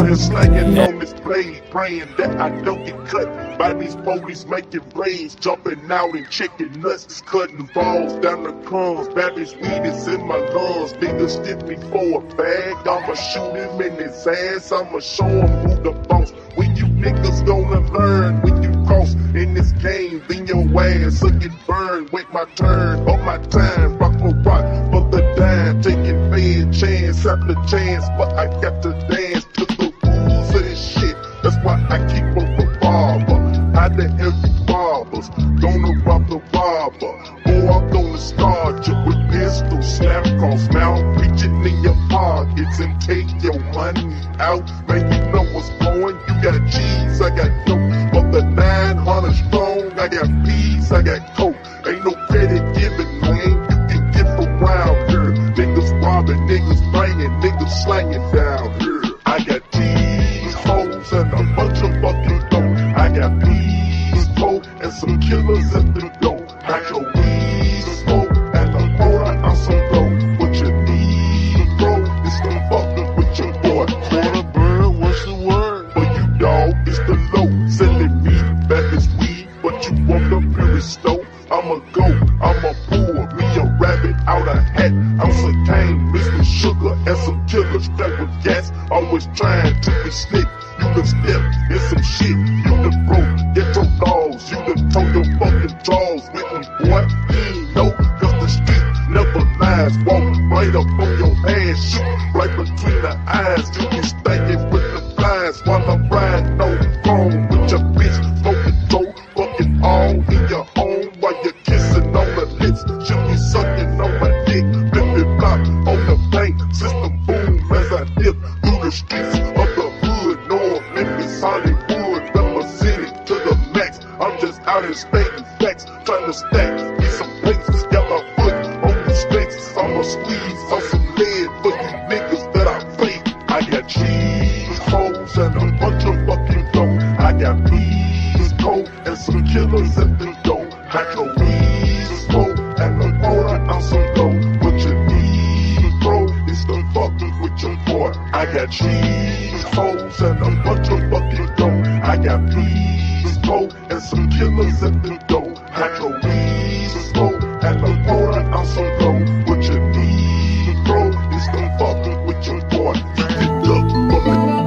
Out here slanging on this blade, praying that I don't get cut by these police making raids, jumping out and checking nuts, cutting balls down the crumbs. Baby's weed is in my lungs. Niggas stiff me for a bag. I'ma shoot him in his ass. I'ma show him who the boss. When you niggas gonna learn? When you cross in this game, then your ass will get burned. Wait my turn, on my time, rock for rock for the dime, taking bad chance after chance, but I got to dance to the rules of this shit. That's why I keep a revolver. How the hell you robbers gonna rob the robber? Or I'm gonna start you with pistol, snap cross mouth, reaching in your pockets and take your money out. Man, you know what's going. You got cheese, I got dope. But the 900 strong, I got peas, I got coke. Ain't no credit given, man. You can get around here. Niggas robbing, niggas banging, niggas slanging down here. I got these hoes and a bunch of fucking dope. I got peas, coke, and some killers at the door. I got weed, smoke, and a quarter on some dope. What you need, bro, is the fucker with your boy. Quarter bird, what's the word? For you, dog, it's the low. Selling me, that is weed, but you want the purest stove. I'ma go, I'ma pour me a rabbit out a hat. I'm some cane, Mr. Sugar, and some killers that with gas. Always trying to be slick. You done step in some shit. You done broke, get your dogs. You done told your fucking jaws with me, boy. You ain't know, cause the street never lies. Walk right up on your ass, shoot right between the eyes. You be stinking with the flies while I'm riding no phone with your bitch. Smoking dope, fucking all in your home while you're kissing on the lips. She be sucking on my dick, flipping block on the bank. System boom as I dip through the streets of the hood. North Memphis, Hollywood, Member City to the max. I'm just out here stating facts, trying to stack me some places. Got my foot on these spaces. I'ma squeeze on some lead for you niggas that I fake. I got cheese, hoes, and a bunch of fucking dope. I got peas, coke, and some killers at the door. I got weed, smoke, and a quarter on some dope. What you need, bro, is the fucker with your boy. I got cheese, hoes, and a bunch of fucking dope. I got peas, coke, and some killers at the door. I got weed, smoke, and a quarter on some dope. What you need, bro, is the fucker with your boy. You get ducked from the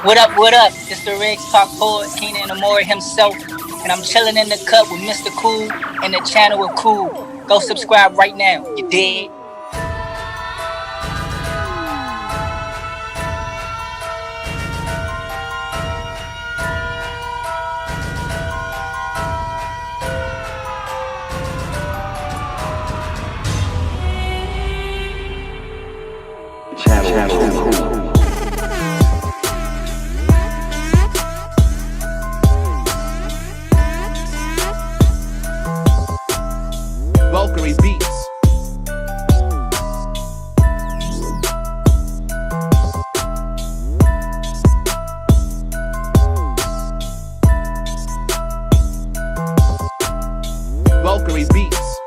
What up, what up? It's the Riggs Talk poet, Keenan Amori himself, and I'm chilling in the cut with Mr. Cool and the channel with Cool. Go subscribe right now, you dig? Valkyrie Beats. Valkyrie Beats.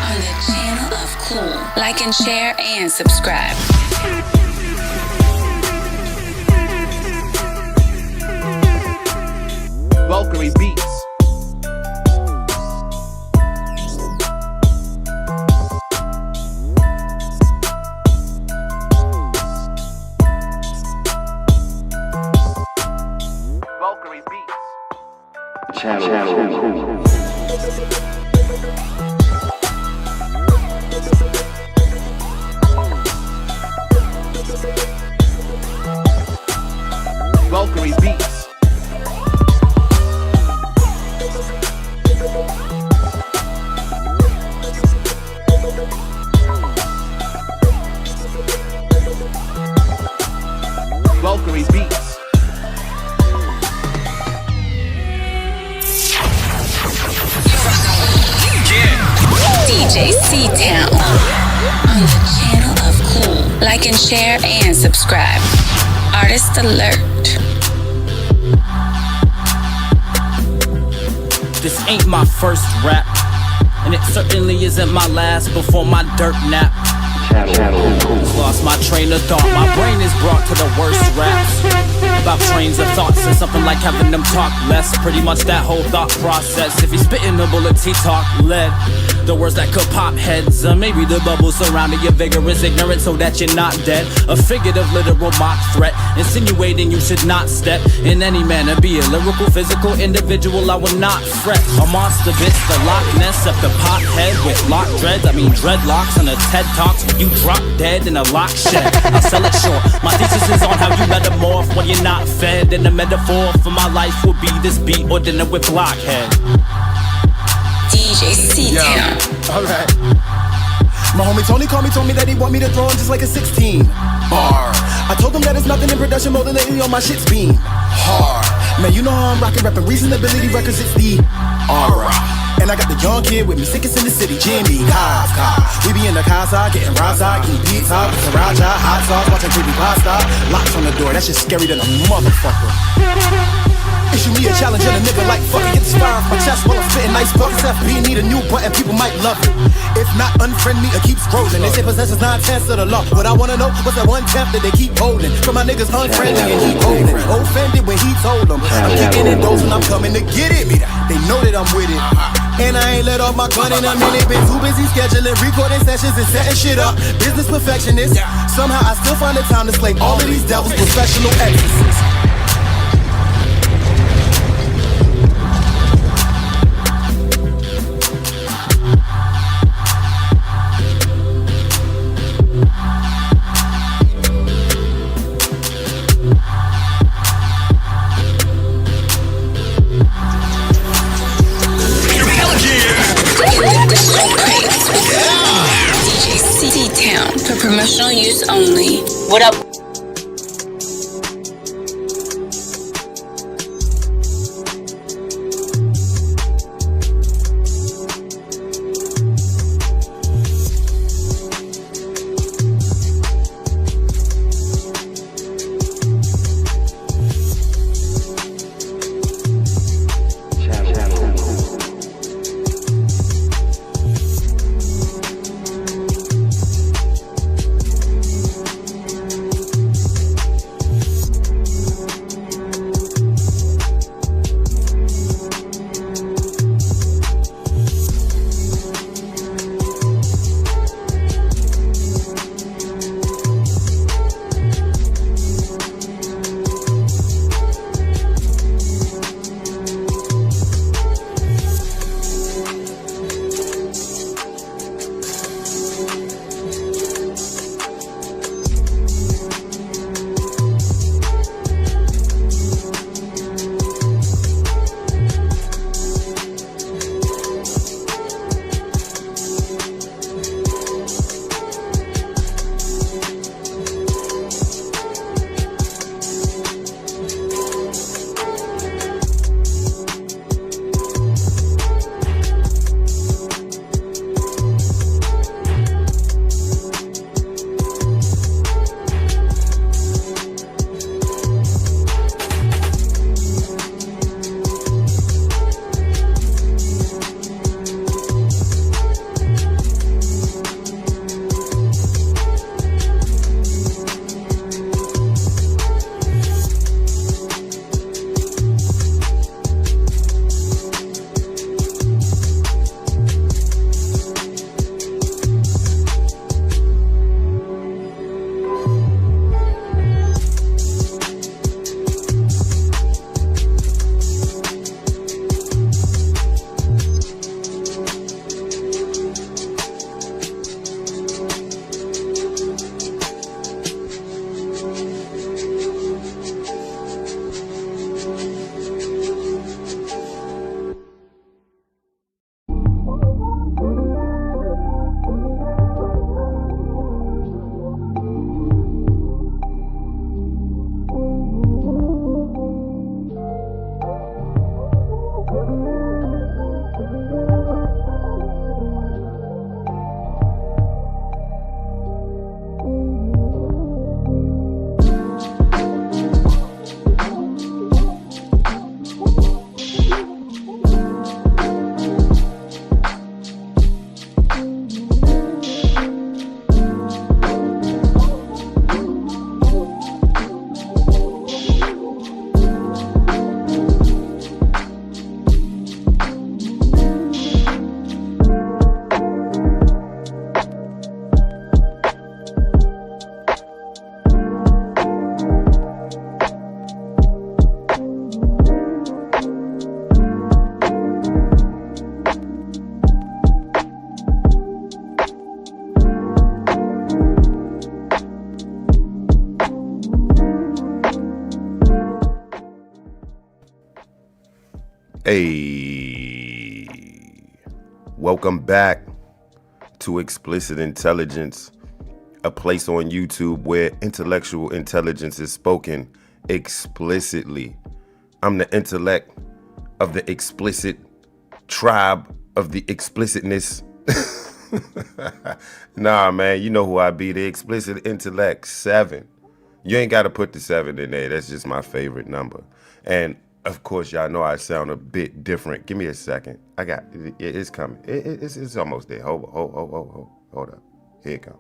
On the channel of Cool. Like and share and subscribe. Valkyrie Beats. Valkyrie Beats. Channel Cool. Valkyrie Beats. Valkyrie Beats. DJ C-Town. On the channel of Cool. Like and share and subscribe. Artist alert. This ain't my first rap, and it certainly isn't my last before my dirt nap. Lost my train of thought, my brain is brought to the worst raps. About trains of thoughts and something like having them talk less. Pretty much that whole thought process. If he's spitting the bullets, he talk lead. The words that could pop heads, or maybe the bubbles surrounding your vigorous ignorance so that you're not dead. A figurative literal mock threat, insinuating you should not step in any manner. Be a lyrical, physical individual, I will not fret. A monster bitch, the Loch Ness of the pot head with lock dreads, I mean dreadlocks on the TED Talks. You drop dead in a lock shed, I'll sell it short. My thesis is on how you metamorph when you're not fed. And the metaphor for my life would be this beat or dinner with blockhead. DJ C-Town. Alright. My homie Tony called me, told me that he want me to throw him just like a 16 bar. I told him that it's nothing in production mode and lately on my shit's beam hard. Man, you know how I'm rockin', rapping Reasonability Records, it's the aura. And I got the young kid with me, sickest in the city, Jimmy, Kafka. We be in the casa, getting raza, eating pizza, with sriracha, hot sauce, watching creepy pasta. Locks on the door, that shit's scary than a motherfucker. Issue me a challenge and a nigga like fuck it, get the fire off my chest while I'm spitting nice bucks. FB need a new button, people might love it. If not, unfriend me or keep scrolling. They say possession's 9/10 of the law. What I wanna know, what's that 1/10 that they keep holding? For my niggas unfriendly and keep holding. Offended when he told them I'm kicking in those and I'm coming to get it. They know that I'm with it. And I ain't let off my gun in a minute. Been too busy scheduling, recording sessions and setting shit up. Business perfectionist. Somehow I still find the time to slay all of these devils, professional exorcists. DJ C-Town for promotional use only. What up? Hey, welcome back to Explicit Intelligence, a place on YouTube where intellectual intelligence is spoken explicitly. I'm the intellect of the explicit tribe of the explicitness. Nah, man, you know who I be, the explicit intellect 7. You ain't got to put the 7 in there. That's just my favorite number. And of course, y'all know I sound a bit different. Give me a second. I got it's coming. It's almost there. Hold up. Here it comes.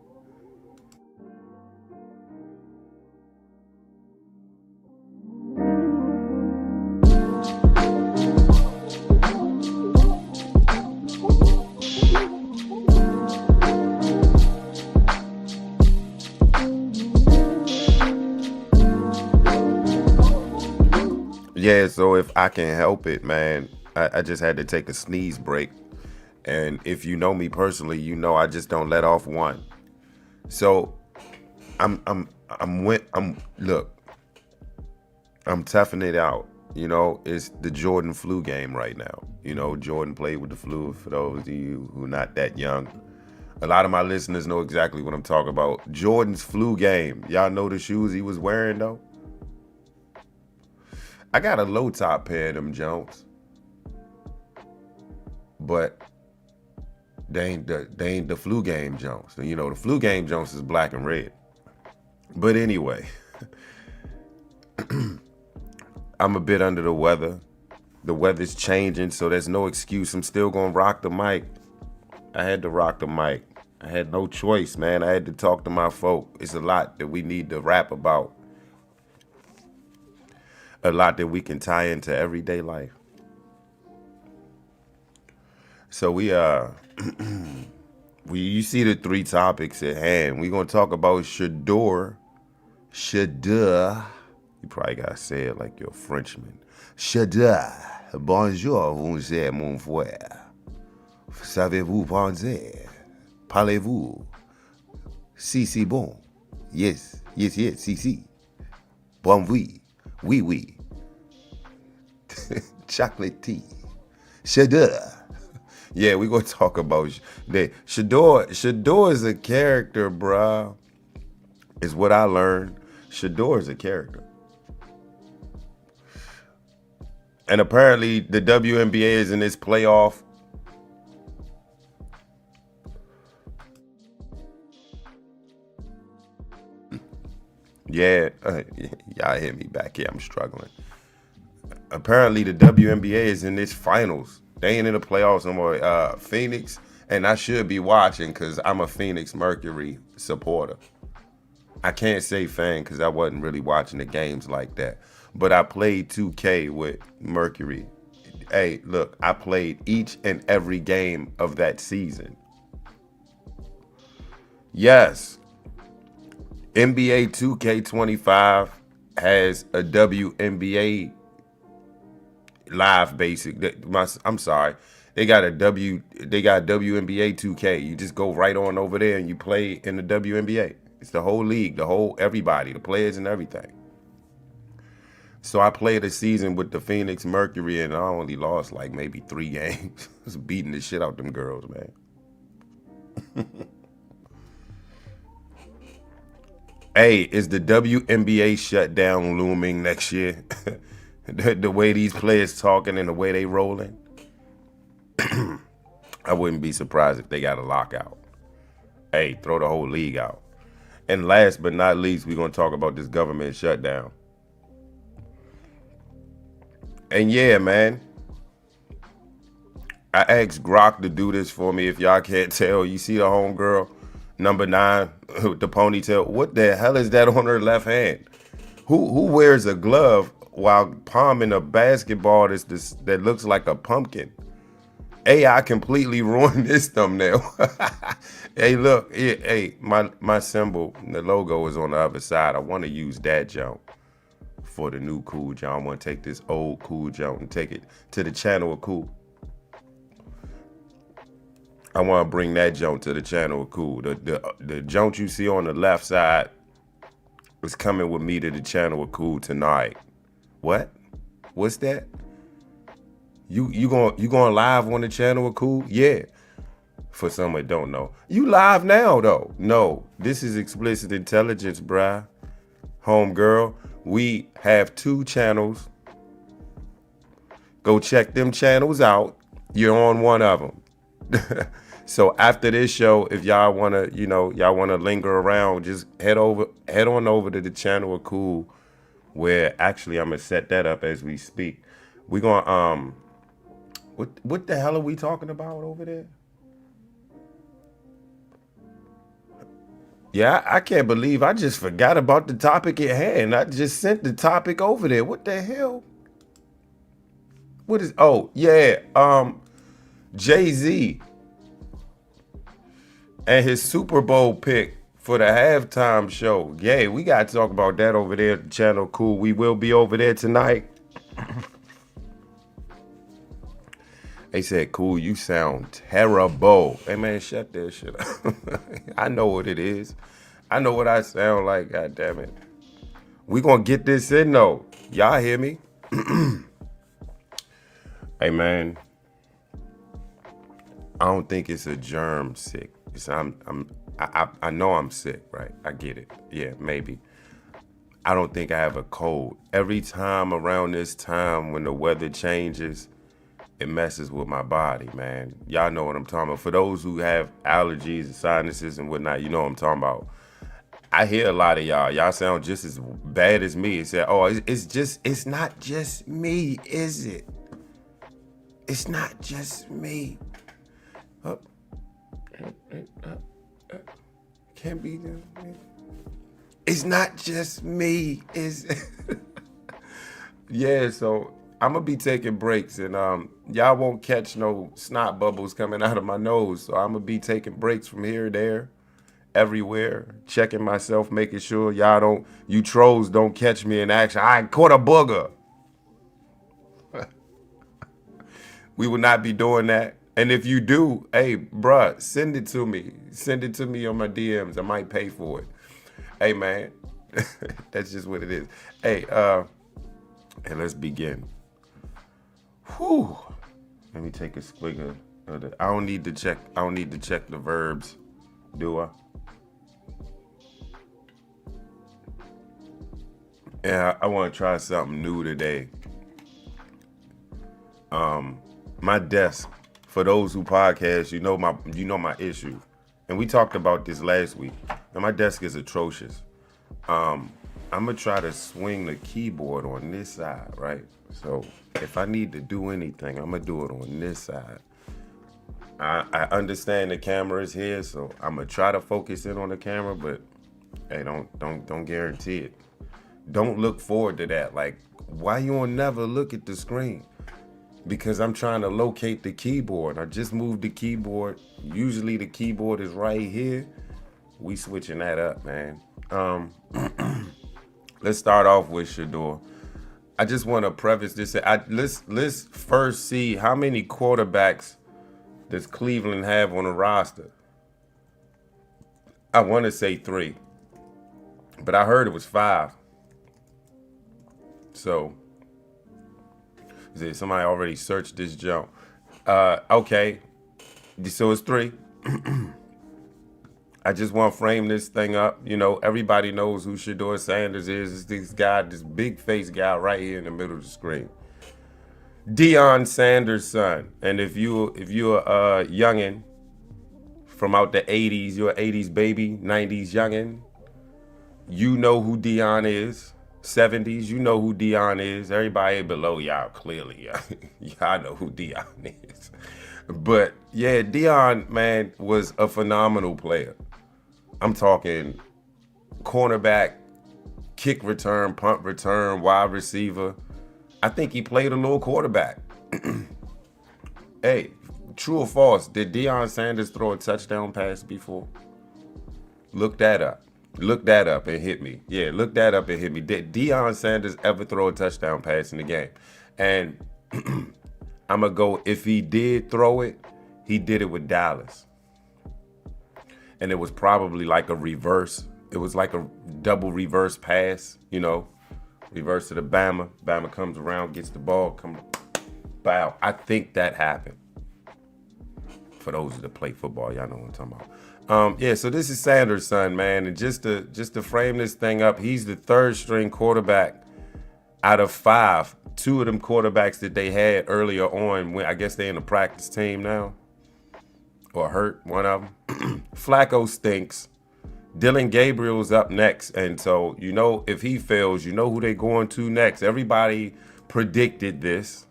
Yeah, so if I can help it, man, I just had to take a sneeze break. And if you know me personally, you know I just don't let off one. So I'm toughing it out. You know, it's the Jordan flu game right now. You know, Jordan played with the flu, for those of you who are not that young. A lot of my listeners know exactly what I'm talking about. Jordan's flu game. Y'all know the shoes he was wearing, though? I got a low top pair of them Jones, but they ain't the flu game Jones. You know, the flu game Jones is black and red. But anyway, I'm a bit under the weather. The weather's changing, so there's no excuse. I'm still gonna rock the mic. I had to rock the mic. I had no choice, man. I had to talk to my folk. It's a lot that we need to rap about. A lot that we can tie into everyday life. So you see the 3 topics at hand. We're gonna talk about Shedeur. You probably gotta say it like you're a Frenchman. Shedeur. Bonjour, vous êtes mon frère. Savez-vous penser? Parlez-vous? Si, bon. Yes, si. Bon vie. Oui. Chocolate tea. Shedeur. Yeah, we're going to talk about that. Shedeur is a character, bruh. Is what I learned. Shedeur is a character. And apparently the WNBA is in this playoff. Yeah, y'all hear me back here. I'm struggling. Apparently, the WNBA is in this finals. They ain't in the playoffs no more. Phoenix, and I should be watching because I'm a Phoenix Mercury supporter. I can't say fan because I wasn't really watching the games like that. But I played 2K with Mercury. Hey, look, I played each and every game of that season. Yes. NBA 2K25 has a WNBA live basic. I'm sorry. They got WNBA 2K. You just go right on over there and you play in the WNBA. It's the whole league, everybody, the players and everything. So I played a season with the Phoenix Mercury and I only lost like maybe 3 games. I was beating the shit out them girls, man. Hey, is the WNBA shutdown looming next year? The way these players talking and the way they rolling, I wouldn't be surprised if they got a lockout. Hey, throw the whole league out. And last but not least, we're going to talk about this government shutdown. And yeah, man, I asked Grok to do this for me. If y'all can't tell, you see the homegirl, number 9, with the ponytail. What the hell is that on her left hand? Who wears a glove while palming a basketball that looks like a pumpkin? AI completely ruined this thumbnail. Hey, look, hey, my symbol, the logo is on the other side. I want to use that jump for the new cool jump. I want to take this old cool jump and take it to the channel of cool. I want to bring that jump to the channel of cool. The jump you see on the left side is coming with me to the channel of cool tonight. What? What's that? You going live on the channel with Cool? Yeah. For some that don't know. You live now though. No, this is explicit intelligence, bruh. Homegirl. We have 2 channels. Go check them channels out. You're on one of them. So after this show, if y'all wanna, y'all wanna linger around, just head on over to the channel of Cool, where actually I'm gonna set that up as we speak. We gonna what the hell are we talking about over there? Yeah, I can't believe I just forgot about the topic at hand. I just sent the topic over there. What the hell? What is? Oh yeah, Jay-Z and his Super Bowl pick for the halftime show. Yeah, we got to talk about that over there at the channel. Cool. We will be over there tonight. They said, Cool, you sound terrible. Hey, man, shut that shit up. I know what it is. I know what I sound like, God damn it. We gonna get this in, though. Y'all hear me? Hey, man. I don't think it's a germ sick. I know I'm sick, right? I get it. Yeah, maybe. I don't think I have a cold. Every time around this time when the weather changes, it messes with my body, man. Y'all know what I'm talking about. For those who have allergies and sinuses and whatnot, you know what I'm talking about. I hear a lot of y'all. Y'all sound just as bad as me. It said, oh, it's not just me, is it? It's not just me. Can't be done. It's not just me, is it? Yeah, so I'm gonna be taking breaks, and y'all won't catch no snot bubbles coming out of my nose. So I'm gonna be taking breaks from here, there, everywhere, checking myself, making sure you trolls don't catch me in action. I caught a booger. We will not be doing that. And if you do, hey, bruh, send it to me. Send it to me on my DMs. I might pay for it. Hey, man, that's just what it is. Hey, and let's begin. Whew. Let me take a swig of the. I don't need to check the verbs, do I? Yeah, I want to try something new today. My desk. For those who podcast, you know my issue, and we talked about this last week. And my desk is atrocious. I'm gonna try to swing the keyboard on this side, right? So if I need to do anything, I'm gonna do it on this side. I understand the camera is here, so I'm gonna try to focus in on the camera, but hey, don't guarantee it. Don't look forward to that. Like, why you won't never look at the screen? Because I'm trying to locate the keyboard. I just moved the keyboard. Usually the keyboard is right here. We switching that up, man. Let's start off with Shedeur. I just want to preface this. Let's first see how many quarterbacks does Cleveland have on the roster. I want to say 3, but I heard it was 5. So. Somebody already searched this jump. Okay, so it's 3. I just want to frame this thing up. You know, everybody knows who Shedeur Sanders is. It's this guy, this big face guy right here in the middle of the screen. Dillon Sanders' son. And if you're a youngin' from out the 80s, you're an 80s baby, 90s youngin', you know who Dillon is. 70s, you know who Dillon is. Everybody below y'all, clearly, y'all know who Dillon is. But yeah, Dillon, man, was a phenomenal player. I'm talking cornerback, kick return, punt return, wide receiver. I think he played a little quarterback. Hey, true or false, did Dillon Sanders throw a touchdown pass before? Look that up. Look that up and hit me. Yeah, look that up and hit me. Did Dillon Sanders ever throw a touchdown pass in the game? And I'm going to go, if he did throw it, he did it with Dallas. And it was probably like a reverse. It was like a double reverse pass, you know, reverse to the Bama. Bama comes around, gets the ball, bow. I think that happened. For those that play football, y'all know what I'm talking about. Yeah, so this is Sanders' son, man. And just to frame this thing up, he's the third string quarterback out of 5. 2 of them quarterbacks that they had earlier on, when I guess they're in the practice team now. Or hurt, one of them. Flacco stinks. Dillon Gabriel's up next. And so, you know, if he fails, you know who they're going to next. Everybody predicted this.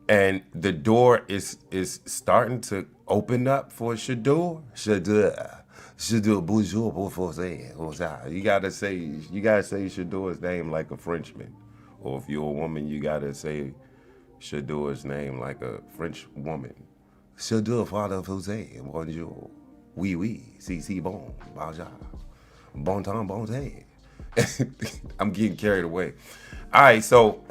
And the door is starting to open up for Shedeur. Shedeur, bonjour, bonjour. You gotta say Shedeur's name like a Frenchman. Or if you're a woman, you gotta say Shedeur's name like a French woman. Shedeur, father of Jose, bonjour. Oui, oui, si, bon, bonjour. Bon temps, bon day. I'm getting carried away. All right, so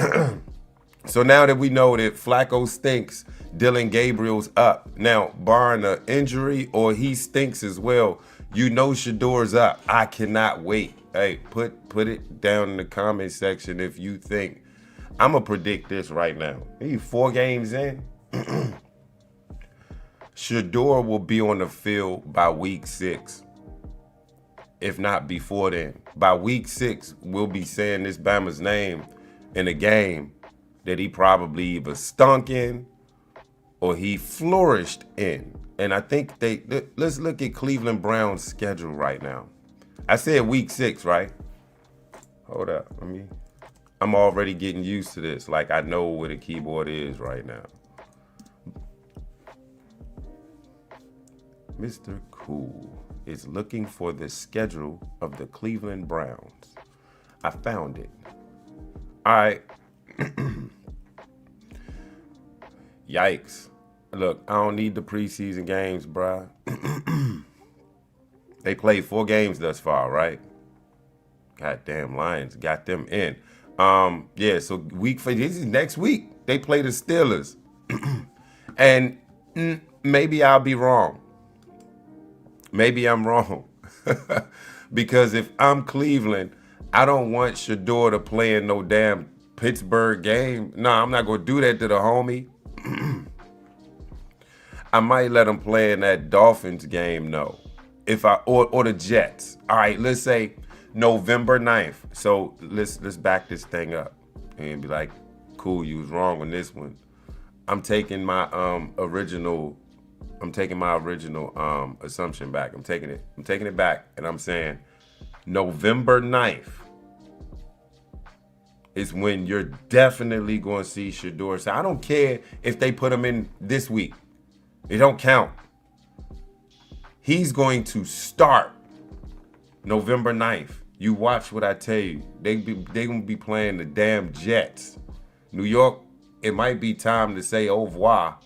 so now that we know that Flacco stinks, Dillon Gabriel's up. Now, barring an injury or he stinks as well, you know Shedeur's up. I cannot wait. Hey, put it down in the comment section if you think. I'm going to predict this right now. He's 4 games in. Shedeur will be on the field by week 6. If not before then. By week 6, we'll be saying this Bama's name in a game that he probably either stunk in or he flourished in. And I think let's look at Cleveland Browns' schedule right now. I said week 6, right? Hold up, I'm already getting used to this. Like I know where the keyboard is right now. Mr. Cool is looking for the schedule of the Cleveland Browns. I found it. All right. Yikes. Look, I don't need the preseason games, bruh. They played 4 games thus far, right? Goddamn Lions got them in. Yeah, so this is next week. They play the Steelers. And maybe I'll be wrong. Maybe I'm wrong. Because if I'm Cleveland, I don't want Shedeur to play in no damn Pittsburgh game. Nah, I'm not going to do that to the homie. I might let him play in that Dolphins game, no. Or the Jets. All right, let's say November 9th. So let's back this thing up and be like, cool, you was wrong on this one. I'm taking my original assumption back. I'm taking it back, and I'm saying November 9th is when you're definitely going to see Shedeur. So I don't care if they put him in this week. It don't count. He's going to start November 9th. You watch what I tell you. They going to be playing the damn Jets. New York, it might be time to say au revoir.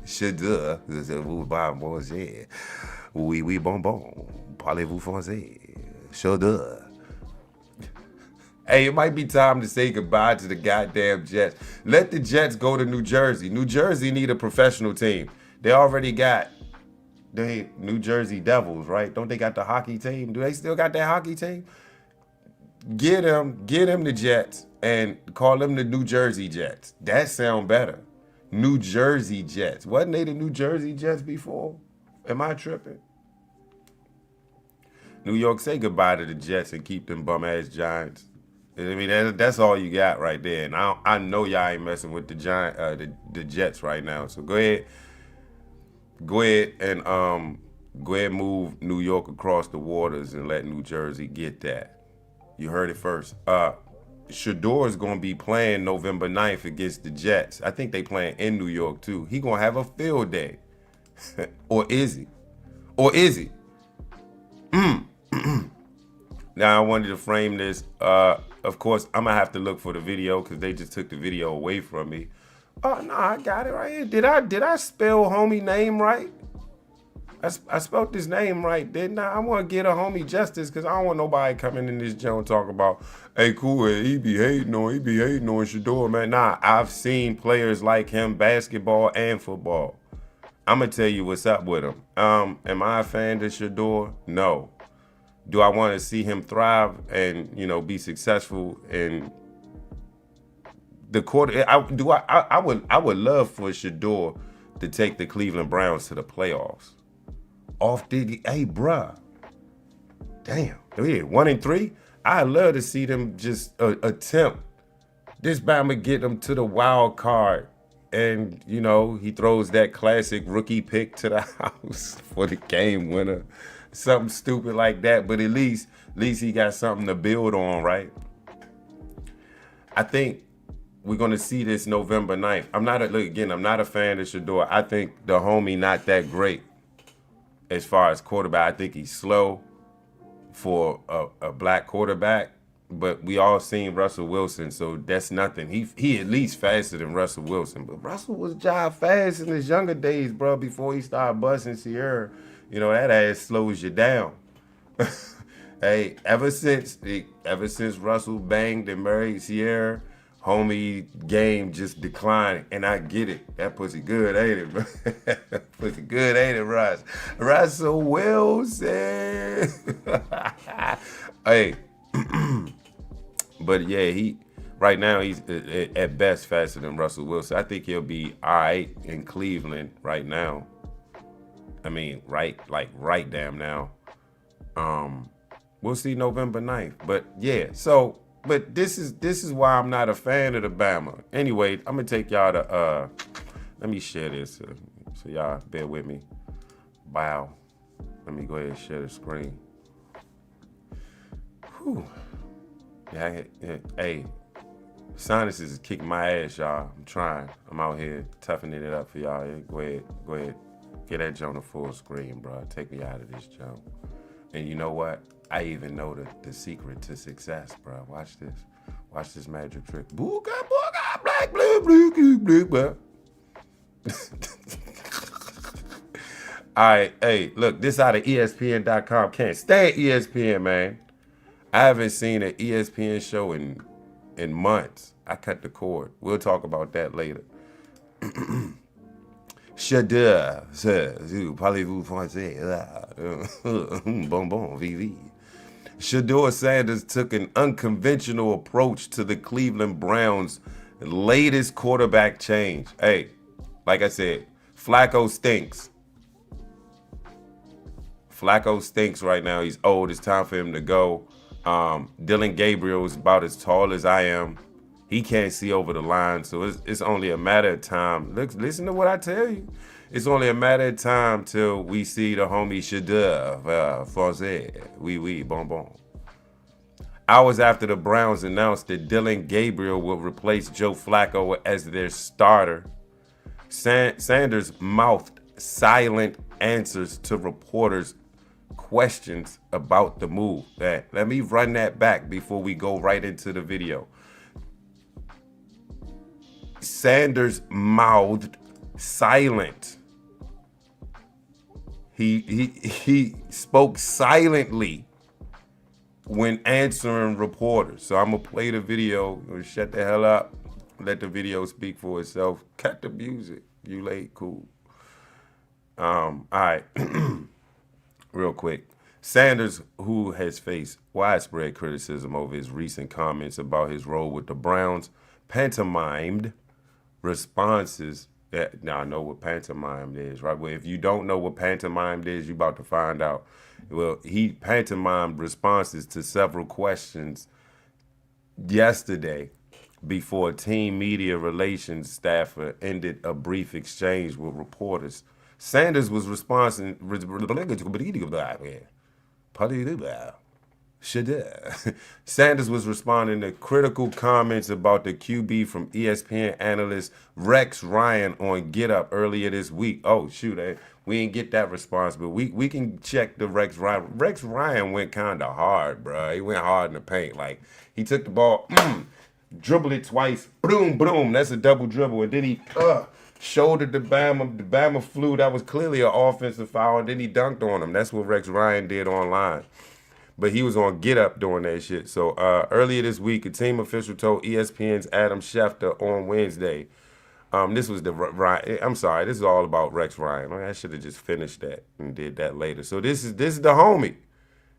Shedeur, oui, bon. Parlez-vous français? Shedeur. Hey, it might be time to say goodbye to the goddamn Jets. Let the Jets go to New Jersey. New Jersey need a professional team. They already got the New Jersey Devils, right? Don't they got the hockey team? Do they still got that hockey team? Get them the Jets and call them the New Jersey Jets. That sound better. New Jersey Jets. Wasn't they the New Jersey Jets before? Am I tripping? New York, say goodbye to the Jets and keep them bum-ass Giants. I mean, that's all you got right there. And I know y'all ain't messing with the Jets right now. So go ahead and move New York across the waters and let New Jersey get that. You heard it first. Shedeur is going to be playing November 9th against the Jets. I think they playing in New York too. He going to have a field day. Or is he? Now I wanted to frame this. Of course, I'm gonna have to look for the video because they just took the video away from me. Oh no, I got it right here. Did I spell homie name right? I spelled his name right, didn't I? I want to get a homie justice because I don't want nobody coming in this joint and talk about, hey, cool, he be hating on Shedeur, man. Nah, I've seen players like him, basketball and football. I'm gonna tell you what's up with him. Am I a fan of Shedeur? No. Do I want to see him thrive and, be successful in the quarter. I would love for Shedeur to take the Cleveland Browns to the playoffs. Hey, bruh. Damn. Yeah, 1-3. I'd love to see them just attempt. This Bama get them to the wild card. And, you know, he throws that classic rookie pick to the house for the game winner. Something stupid like that. But at least he got something to build on, right? I think we're going to see this November 9th. I'm not a fan of Shedeur. I think the homie not that great as far as quarterback. I think he's slow for a black quarterback. But we all seen Russell Wilson, so that's nothing. He at least faster than Russell Wilson. But Russell was jive fast in his younger days, bro, before he started busting Sierra. You know, that ass slows you down. Hey, ever since Russell banged and married Sierra, homie game just declined. And I get it. That pussy good, ain't it, bro? Pussy good, ain't it, Russ? Russell Wilson. Hey. But yeah, right now he's at best faster than Russell Wilson. I think he'll be all right in Cleveland right now. I mean, right damn now. We'll see November 9th. But yeah, but this is why I'm not a fan of the Bama. Anyway, I'm gonna take y'all to let me share this so y'all bear with me. Wow. Let me go ahead and share the screen. Whew. Yeah, hey, sinuses is kicking my ass, y'all. I'm trying. I'm out here toughening it up for y'all. Yeah, go ahead. Get that joint on full screen, bro. Take me out of this joint. And you know what? I even know the secret to success, bro. Watch this. Watch this magic trick. Booga, booga, black, blue, blue, blue, blue. All right, hey, look, this out of ESPN.com. Can't stand ESPN, man. I haven't seen an ESPN show in months. I cut the cord. We'll talk about that later. Shedeur says, parlez-vous français? Bon, bon, vivi. Shedeur Sanders took an unconventional approach to the Cleveland Browns' latest quarterback change. Hey, like I said, Flacco stinks. Flacco stinks right now. He's old. It's time for him to go. Dillon Gabriel is about as tall as I am. He can't see over the line, so it's only a matter of time. Look, listen to what I tell you. It's only a matter of time till we see the homie Shedeur Français. Oui, bon, bon. Hours after the Browns announced that Dillon Gabriel will replace Joe Flacco as their starter, Sanders mouthed silent answers to reporters' questions about the move. Let me run that back before we go right into the video. Sanders mouthed silent. He spoke silently when answering reporters. So I'm gonna play the video. Shut the hell up. Let the video speak for itself. Cut the music. You late, cool. All right. Real quick. Sanders, who has faced widespread criticism over his recent comments about his role with the Browns, pantomimed responses. Now I know what pantomimed is, right? Well, if you don't know what pantomimed is, you're about to find out. Well, he pantomimed responses to several questions yesterday before team media relations staffer ended a brief exchange with reporters. Sanders was responding. Sanders was responding to critical comments about the QB from ESPN analyst Rex Ryan on Get Up earlier this week. Oh, shoot, we didn't get that response, but we can check the Rex Ryan. Rex Ryan went kind of hard, bro. He went hard in the paint. Like, he took the ball, dribbled it twice, boom, boom. That's a double dribble. And then he shouldered the Bama. The Bama flew. That was clearly an offensive foul. And then he dunked on him. That's what Rex Ryan did online. But he was on Get Up doing that shit. So earlier this week, a team official told ESPN's Adam Schefter on Wednesday. This was the Ryan. I'm sorry. This is all about Rex Ryan. I should have just finished that and did that later. So this is the homie.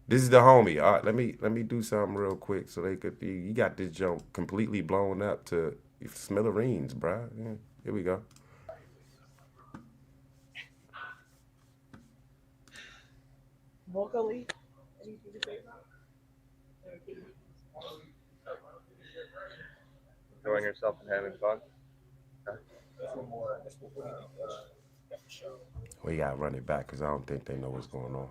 This is the homie. Let me do something real quick so they could. He got this jump completely blown up to Smithereens, bruh. Yeah, here we go. Vocally, enjoying yourself and having fun. We gotta run it back because I don't think they know what's going on.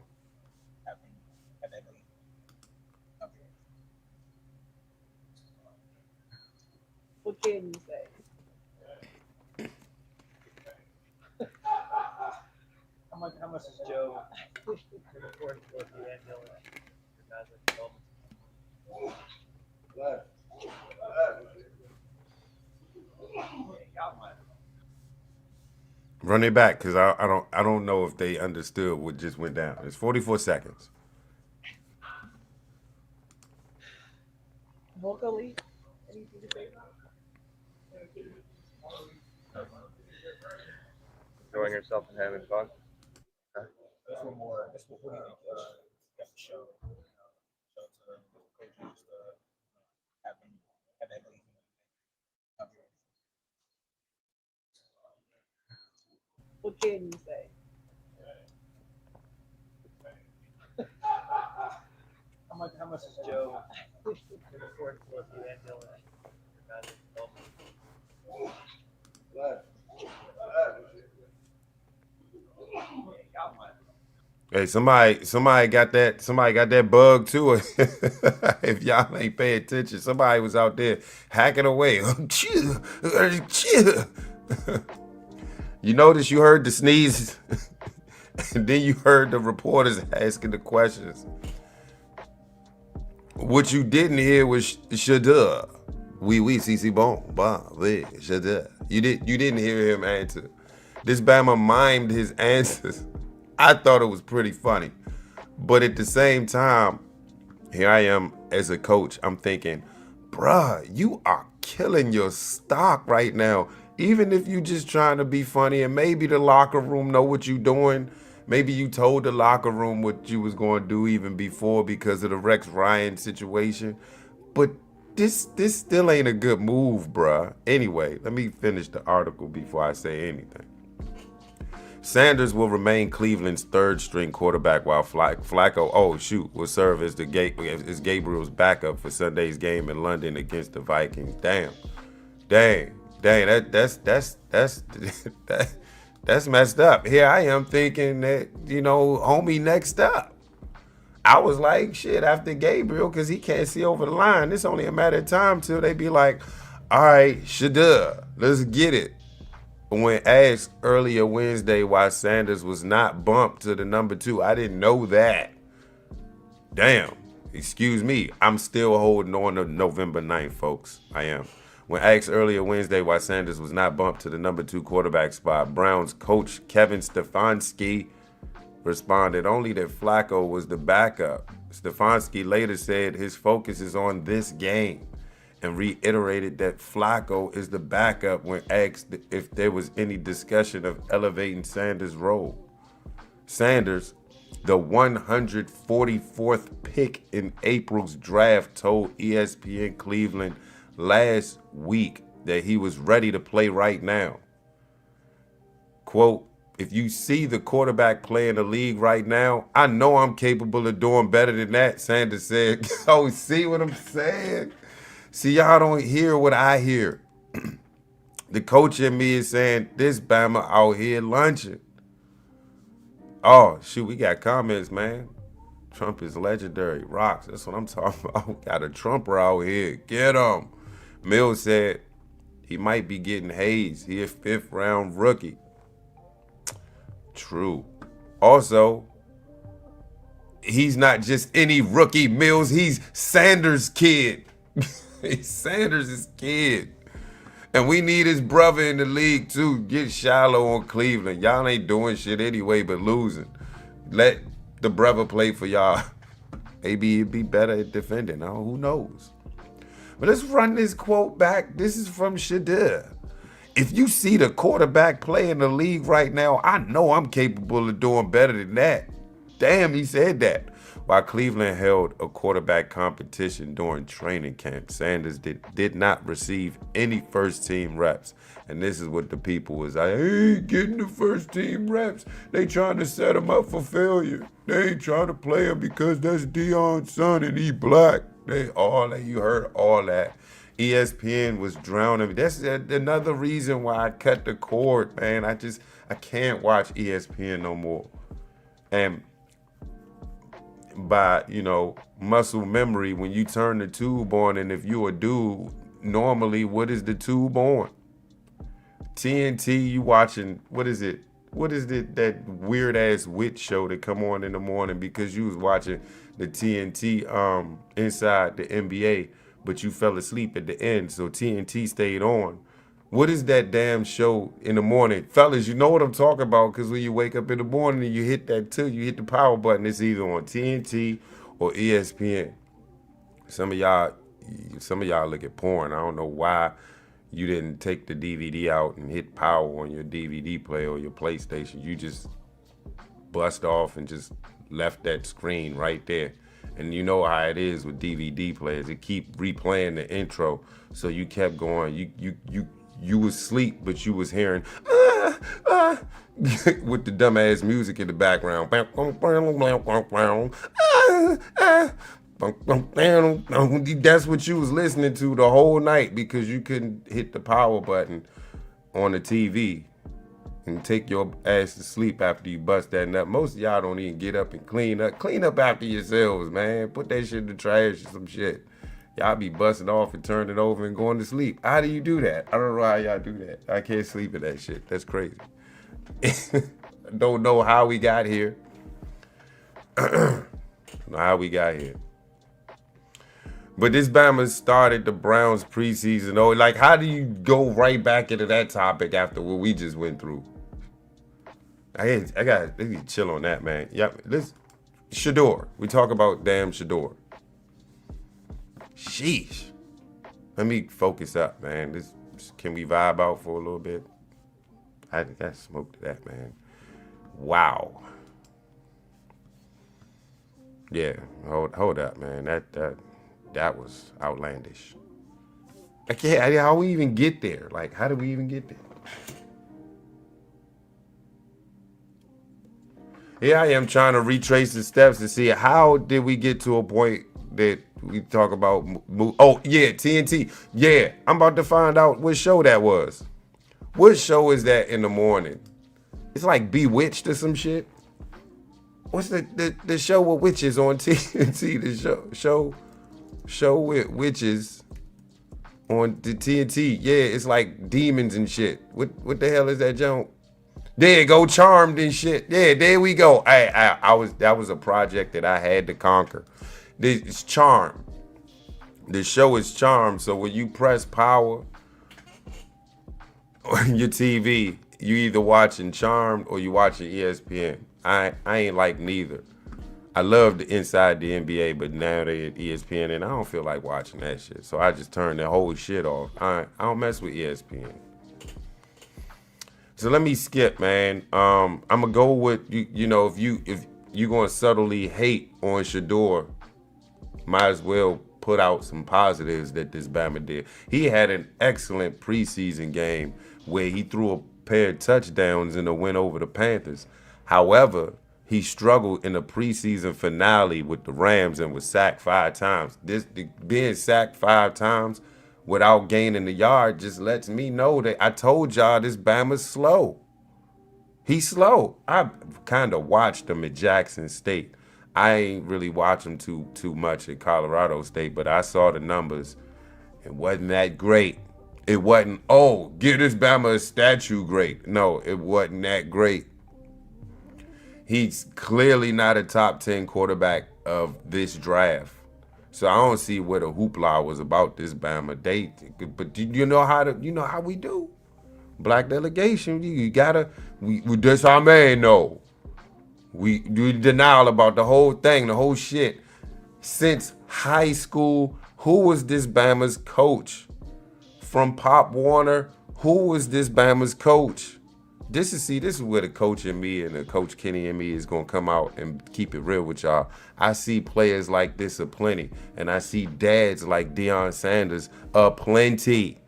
what can you say? How much is Joe reporting for you and Dillon? Your guys at development? Run it back because I don't know if they understood what just went down. It's 44 seconds. Vocally, Enjoying yourself and having fun. what can you say? How much is Joe reporting for you and Dillon? Your guys at development? Hey, somebody got that. Somebody got that bug too. If y'all ain't pay attention, somebody was out there hacking away. You notice you heard the sneezes, and then you heard the reporters asking the questions. What you didn't hear was Shedeur. Oui, si, bon, oui, Shedeur. You didn't hear him answer. This Bama mimed his answers. I thought it was pretty funny. But at the same time, here I am as a coach. I'm thinking, bruh, you are killing your stock right now. Even if you just trying to be funny and maybe the locker room know what you doing. Maybe you told the locker room what you was going to do even before because of the Rex Ryan situation. But this still ain't a good move, bruh. Anyway, let me finish the article before I say anything. Sanders will remain Cleveland's third-string quarterback while Flacco, will serve as Gabriel's backup for Sunday's game in London against the Vikings. Damn, that's messed up. Here I am thinking that, homie next up. I was like, shit, after Gabriel, because he can't see over the line. It's only a matter of time till they be like, all right, Shedeur, let's get it. When asked earlier Wednesday why Sanders was not bumped to the number 2, I didn't know that. Damn, excuse me. I'm still holding on to November 9th, folks. I am. When asked earlier Wednesday why Sanders was not bumped to the number 2 quarterback spot, Browns coach Kevin Stefanski responded only that Flacco was the backup. Stefanski later said his focus is on this game and reiterated that Flacco is the backup when asked if there was any discussion of elevating Sanders' role. Sanders, the 144th pick in April's draft, told ESPN Cleveland last week that he was ready to play right now. Quote, if you see the quarterback play in the league right now, I know I'm capable of doing better than that, Sanders said. Oh, see what I'm saying? See, y'all don't hear what I hear. The coach in me is saying, this Bama out here lunching. Oh, shoot, we got comments, man. Trump is legendary. Rocks, that's what I'm talking about. Got a Trumper out here. Get him. Mills said he might be getting hazed. He a 5th round rookie. True. Also, he's not just any rookie, Mills. He's Sanders' kid. He's Sanders' kid. And we need his brother in the league, too. Get shallow on Cleveland. Y'all ain't doing shit anyway but losing. Let the brother play for y'all. Maybe he'd be better at defending. Who knows? But let's run this quote back. This is from Shedeur. If you see the quarterback play in the league right now, I know I'm capable of doing better than that. Damn, he said that. While Cleveland held a quarterback competition during training camp, Sanders did not receive any first-team reps. And this is what the people was like, hey, getting the first-team reps. They trying to set him up for failure. They ain't trying to play him because that's Deion's son and he black. You heard all that. ESPN was drowning. That's another reason why I cut the cord, man. I can't watch ESPN no more. And by, muscle memory, when you turn the tube on, and if you a dude, normally what is the tube on? TNT, you watching, what is it? What is it, that weird ass witch show that come on in the morning because you was watching the TNT inside the NBA, but you fell asleep at the end, so TNT stayed on. What is that damn show in the morning? Fellas, you know what I'm talking about, because when you wake up in the morning and you hit the power button, it's either on TNT or ESPN. Some of y'all look at porn. I don't know why you didn't take the DVD out and hit power on your DVD player or your PlayStation. You just bust off and just left that screen right there. And you know how it is with DVD players. It keep replaying the intro. So you kept going. You was asleep, but you was hearing with the dumbass music in the background. That's what you was listening to the whole night because you couldn't hit the power button on the TV and take your ass to sleep after you bust that nut. Most of y'all don't even get up and clean up. Clean up after yourselves, man. Put that shit in the trash or some shit. Y'all be busting off and turning it over and going to sleep. How do you do that? I don't know how y'all do that. I can't sleep in that shit. That's crazy. Don't know how we got here. Don't know how we got here. But this Bama started the Browns preseason. Oh, like, how do you go right back into that topic after what we just went through? I got to chill on that, man. Yep, Shedeur. We talk about damn Shedeur. Sheesh. Let me focus up, man. Can we vibe out for a little bit? I got smoked that, man. Wow. Yeah, hold up, man. That was outlandish. I can't. How we even get there? Like, how did we even get there? Here I am trying to retrace the steps to see how did we get to a point that we talk about. Oh yeah, TNT. Yeah, I'm about to find out what show that was. What show is that in the morning? It's like Bewitched or some shit. What's the show with witches on TNT? The show with witches on the TNT. Yeah, it's like demons and shit. What the hell is that junk? There you go, Charmed and shit. Yeah, there we go. That was a project that I had to conquer. It's Charmed. The show is Charmed. So when you press power on your TV, you either watching Charmed or you watching ESPN. I ain't like neither. I love the Inside the NBA, but now they at ESPN, and I don't feel like watching that shit. So I just turned the whole shit off. I don't mess with ESPN. So let me skip, man. I'm gonna go with if you gonna subtly hate on Shedeur, might as well put out some positives that this Bama did. He had an excellent preseason game where he threw a pair of touchdowns in a win over the Panthers. However, he struggled in the preseason finale with the Rams and was sacked 5 times. Being sacked 5 times without gaining the yard just lets me know that I told y'all this Bama's slow. He's slow. I kind of watched him at Jackson State. I ain't really watched him too much at Colorado State, but I saw the numbers. It wasn't that great. It wasn't, give this Bama a statue great. No, it wasn't that great. He's clearly not a top 10 quarterback of this draft. So I don't see what a hoopla was about this Bama. But you know how we do. Black delegation, you gotta, that's our man, no. We do denial about the whole thing, the whole shit. Since high school, who was this Bama's coach? From Pop Warner, who was this Bama's coach? This is where the coach in me and the coach Kenny in me is gonna come out and keep it real with y'all. I see players like this aplenty, and I see dads like Dillon Sanders aplenty.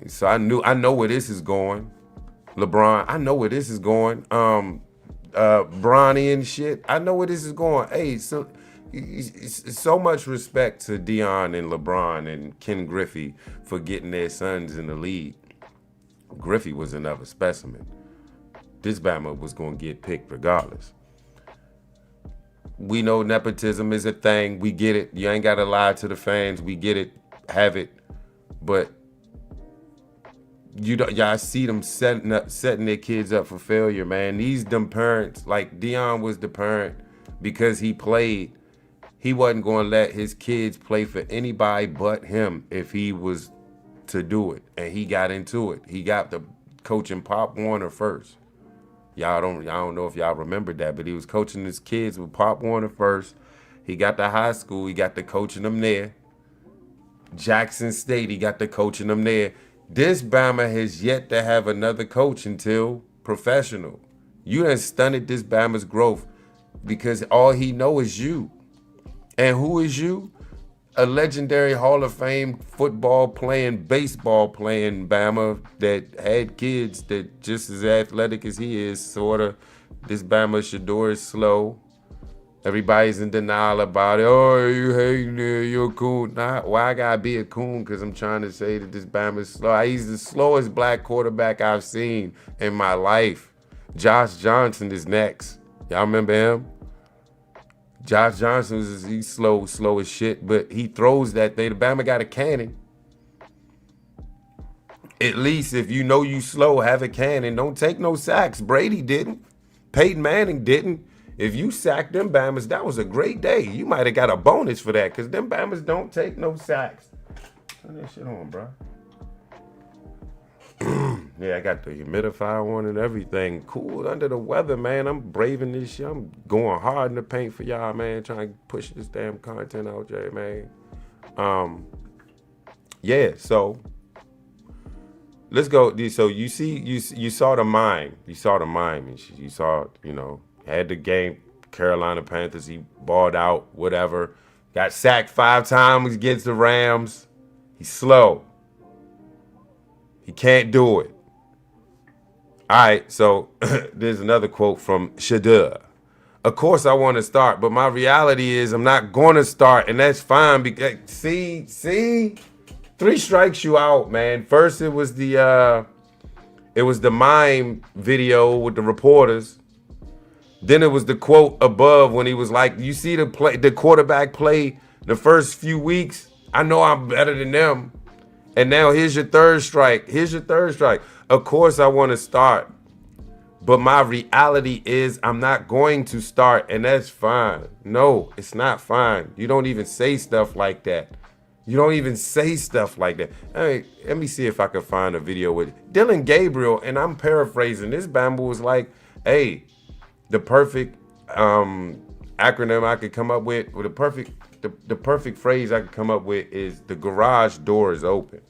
So I know where this is going. LeBron, I know where this is going. Bronny and shit, I know where this is going. Hey, so much respect to Dion and LeBron and Ken Griffey for getting their sons in the league. Griffey was another specimen. This Bama was going to get picked regardless. We know nepotism is a thing. We get it. You ain't got to lie to the fans. We get it. Have it. But y'all see them setting their kids up for failure, man. These them parents, like Dion was the parent because he played. He wasn't going to let his kids play for anybody but him if he was to do it, and he got into it. He got the coaching Pop Warner first. I don't know if y'all remember that, but he was coaching his kids with Pop Warner first. He got to high school, he got to coaching them there. Jackson State, he got to coaching them there. This Bama has yet to have another coach until professional. You done stunted this Bama's growth because all he know is you. And who is you? A legendary Hall of Fame football playing, baseball playing Bama that had kids that just as athletic as he is, sort of. This Bama Shedeur is slow. Everybody's in denial about it. Oh, you hating it, you're a coon. Nah, why I gotta be a coon? Because I'm trying to say that this Bama is slow. He's the slowest black quarterback I've seen in my life. Josh Johnson is next. Y'all remember him? Josh Johnson, he's slow as shit, but he throws that thing. The Bama got a cannon. At least if you know you slow, have a cannon. Don't take no sacks. Brady didn't. Peyton Manning didn't. If you sacked them Bamas, that was a great day. You might have got a bonus for that because them Bamas don't take no sacks. Turn that shit on, bro. Yeah, I got the humidifier on and everything. Cool under the weather, man. I'm braving this shit. I'm going hard in the paint for y'all, man. Trying to push this damn content out there, man. Yeah, so let's go. So you saw the mime. You saw the mime and shit. You saw, had the game, Carolina Panthers. He balled out, whatever. Got sacked 5 times against the Rams. He's slow. He can't do it. All right, so there's another quote from Shedeur. Of course I want to start, but my reality is I'm not going to start, and that's fine. Because see, 3 strikes you out, man. First it was the mime video with the reporters. Then it was the quote above when he was like, "You see the quarterback play the first few weeks. I know I'm better than them." And now here's your third strike. Of course I want to start. But my reality is I'm not going to start, and that's fine. No, it's not fine. You don't even say stuff like that. Hey, let me see if I can find a video with Dillon Gabriel, and I'm paraphrasing. This Bama was like, hey, the perfect acronym I could come up with, or the perfect phrase I could come up with is the garage door is open.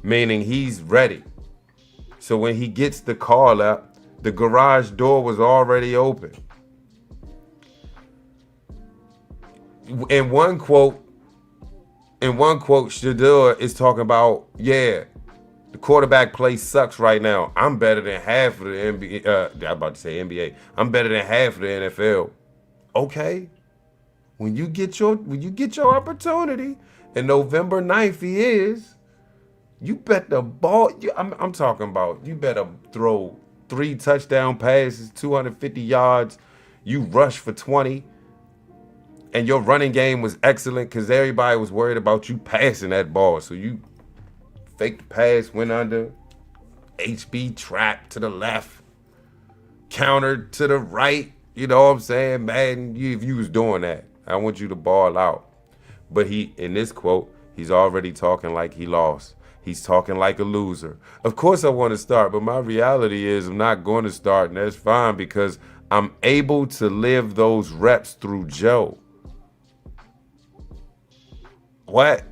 Meaning he's ready. So when he gets the call up, the garage door was already open. In one quote, Shedeur is talking about, the quarterback play sucks right now. I'm better than half of the NBA. I'm about to say NBA. I'm better than half of the NFL. Okay. When you get your opportunity, and November 9th he is, you bet the ball. I'm talking about you better throw 3 touchdown passes, 250 yards. You rush for 20, and your running game was excellent because everybody was worried about you passing that ball. So you fake the pass, went under, HB trap to the left, countered to the right. You know what I'm saying, man? If you was doing that, I want you to ball out. But in this quote, he's already talking like he lost. He's talking like a loser. Of course I want to start, but my reality is I'm not going to start, and that's fine because I'm able to live those reps through Joe. What?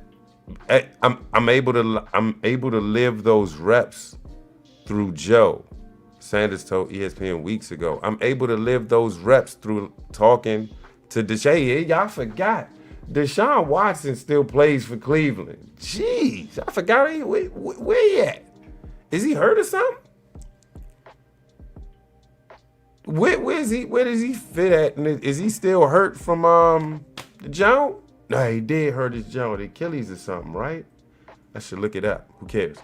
I'm able to live those reps through Joe. Sanders told ESPN weeks ago, I'm able to live those reps through talking to Deshaun. Y'all forgot. Deshaun Watson still plays for Cleveland. Jeez, I forgot. Where he at? Is he hurt or something? Where does he fit at? And is he still hurt from the joint? No, he did hurt his joint, Achilles or something, right? I should look it up. Who cares?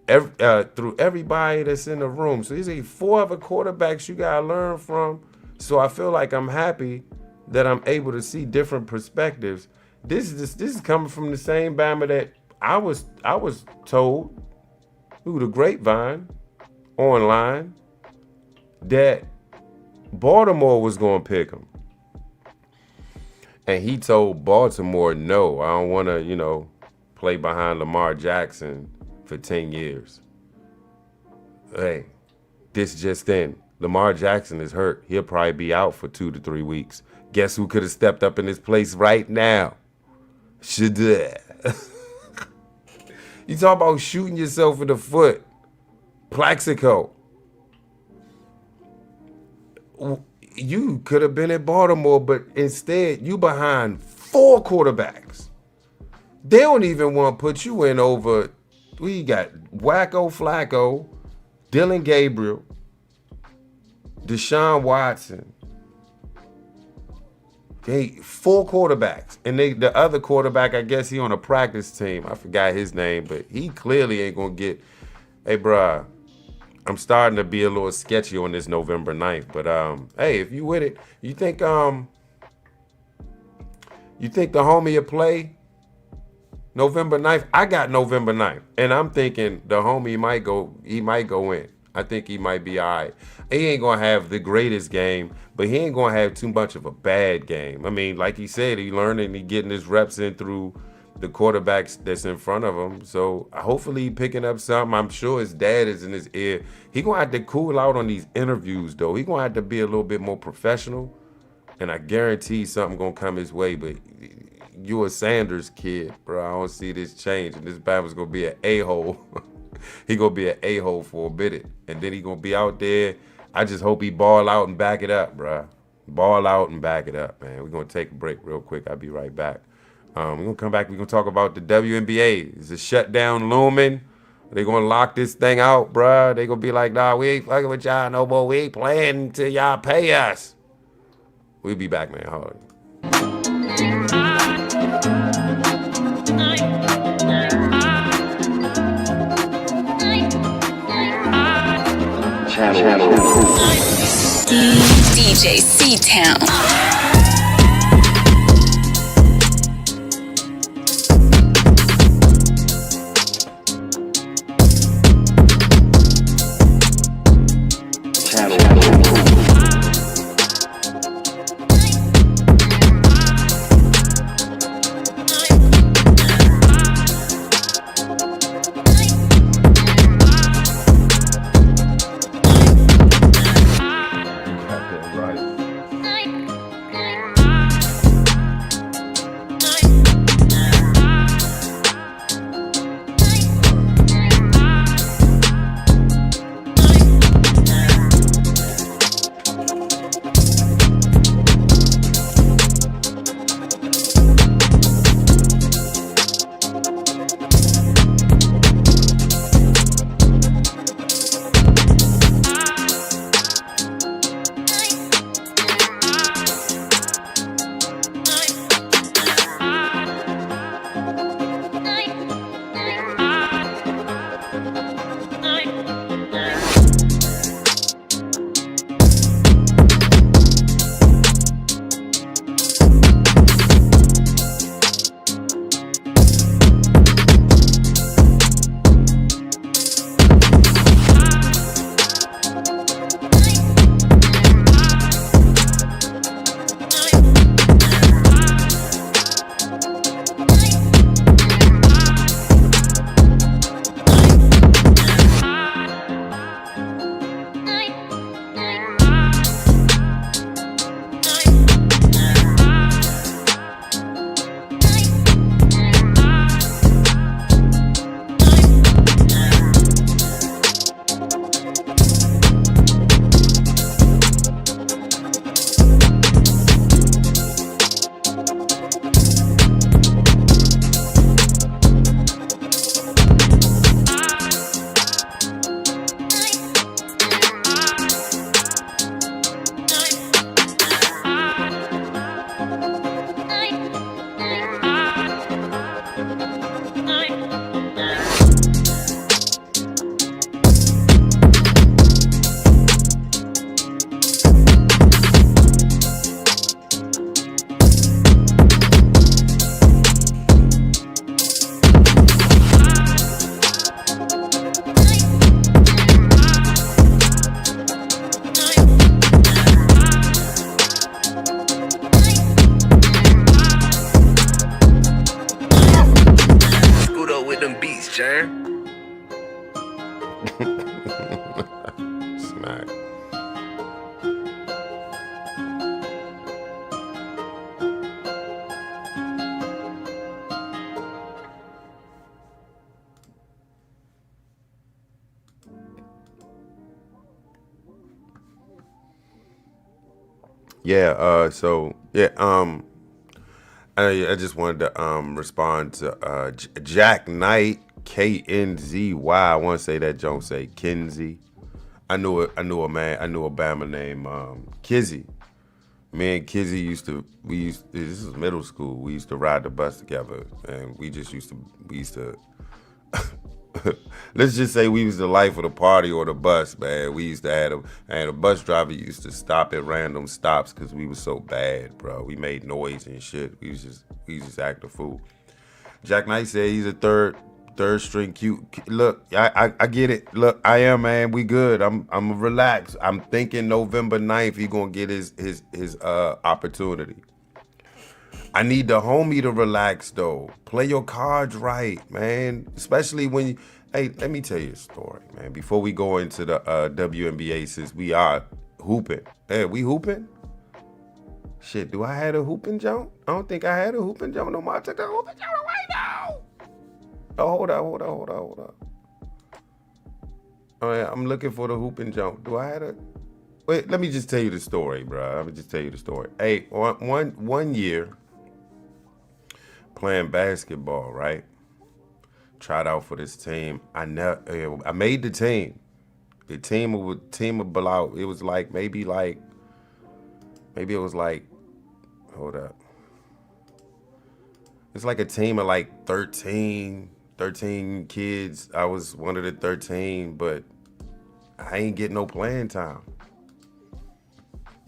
Through everybody that's in the room. So these 4 other quarterbacks you gotta learn from. So I feel like I'm happy that I'm able to see different perspectives. This is coming from the same Bama that I was told through the grapevine online that Baltimore was going to pick him. And he told Baltimore, no, I don't want to, play behind Lamar Jackson for 10 years. Hey, this just in. Lamar Jackson is hurt. He'll probably be out for 2 to 3 weeks. Guess who could have stepped up in his place right now? Shedeur. You talk about shooting yourself in the foot. Plaxico. You could have been at Baltimore, but instead you behind 4 quarterbacks. They don't even want to put you in over. We got Flacco, Dillon Gabriel, Deshaun Watson. Okay, 4 quarterbacks. And the other quarterback, I guess he on a practice team. I forgot his name, but he clearly ain't going to get. Hey, bruh, I'm starting to be a little sketchy on this November 9th. But, hey, if you with it, you think the homie will play November 9th? I got November 9th. And I'm thinking the homie might go in. I think he might be all right. He ain't going to have the greatest game, but he ain't going to have too much of a bad game. I mean, like he said, he learning, he getting his reps in through the quarterbacks that's in front of him. So hopefully he picking up something. I'm sure his dad is in his ear. He going to have to cool out on these interviews, though. He going to have to be a little bit more professional, and I guarantee something going to come his way. But you a Sanders kid, bro. I don't see this change, and this Bama's going to be an a-hole. He going to be an a-hole for a minute, and then he going to be out there. I just hope he ball out and back it up, bro. Ball out and back it up, man. We're going to take a break real quick. I'll be right back. We're going to come back. We're going to talk about the WNBA. Is the shutdown looming? They're going to lock this thing out, bro. They're going to be like, nah, we ain't fucking with y'all no more. We ain't playing until y'all pay us. We'll be back, man. Hold on. DJ C-Town. Jer. Smack. Yeah, I just wanted to respond to Jack Knight, KNZY. I want to say that Joan say Kinsey. I knew a Bama named Kizzy. Me and Kizzy this is middle school. We used to ride the bus together, and we used to let's just say we was the life of the party or the bus, man. We used to have a bus driver used to stop at random stops because we was so bad, bro. We made noise and shit. We just act a fool. Jack Knight said he's a third string cute. Look, I get it. Look, I am, man. We good. I'm relaxed. I'm thinking November 9th he gonna get his opportunity. I need the homie to relax though. Play your cards right, man. Especially when you, hey, let me tell you a story, man. Before we go into the WNBA, since we are hooping. Hey, we hooping? Shit, do I have a hooping jump? I don't think I had a hooping jump no more. I took the hooping jump away now. Oh, hold up. Oh yeah, I'm looking for the hooping jump. Do I have a? Wait, let me just tell you the story, bro. Let me just tell you the story. Hey, one year. Playing basketball, right? Tried out for this team. I made the team. The team of below. It was like maybe it was like, hold up. It's like a team of like 13 kids. I was one of the 13, but I ain't getting no playing time.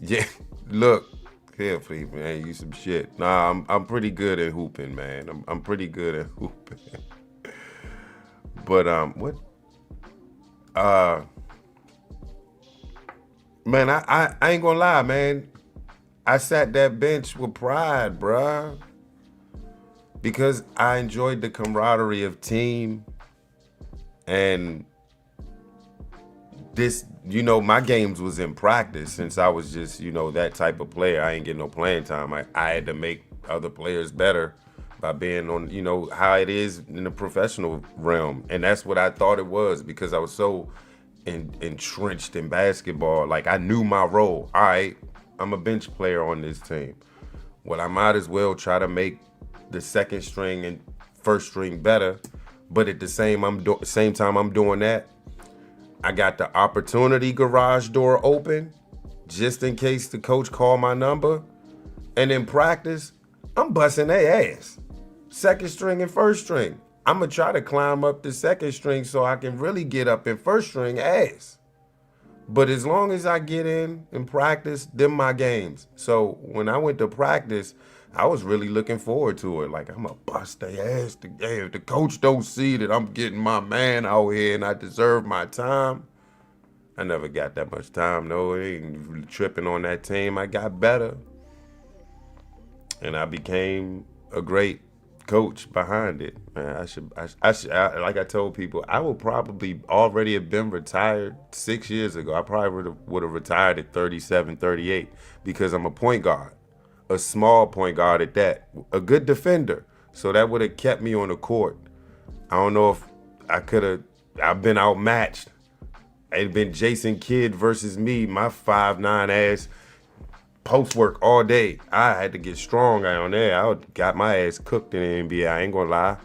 Yeah, look. Carefully, man, you some shit. Nah, I'm pretty good at hooping, man. I'm pretty good at hooping. But what? Man, I ain't gonna lie, man. I sat that bench with pride, bruh, because I enjoyed the camaraderie of team and this. My games was in practice since I was just, that type of player. I ain't getting no playing time. I had to make other players better by being on, how it is in the professional realm. And that's what I thought it was because I was so entrenched in basketball. Like I knew my role. All right, I'm a bench player on this team. Well, I might as well try to make the second string and first string better. But at the same time I'm doing that, I got the opportunity garage door open just in case the coach called my number. And in practice, I'm busting their ass. Second string and first string. I'm going to try to climb up the second string so I can really get up in first string ass. But as long as I get in practice, them my games. So when I went to practice, I was really looking forward to it. Like, I'm going to bust their ass. If the coach don't see that I'm getting my man out here and I deserve my time. I never got that much time, though. Ain't tripping on that team. I got better. And I became a great coach behind it. Man, I should, like I told people, I would probably already have been retired 6 years ago. I probably would have retired at 37, 38 because I'm a point guard. A small point guard at that, a good defender. So that would have kept me on the court. I don't know if I've been outmatched. It'd been Jason Kidd versus me, my 5'9" ass, post work all day. I had to get strong on there. I got my ass cooked in the NBA. I ain't gonna lie.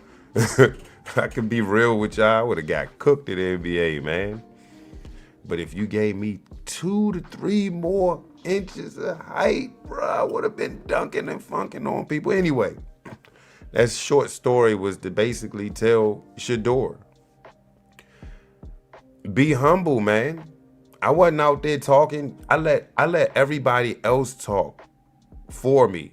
I can be real with y'all. I would have got cooked in the NBA, man. But if you gave me 2 to 3 more inches of height, bro, I would have been dunking and funking on people. Anyway, that short story was to basically tell Shedeur, be humble, man. I wasn't out there talking. I let everybody else talk for me.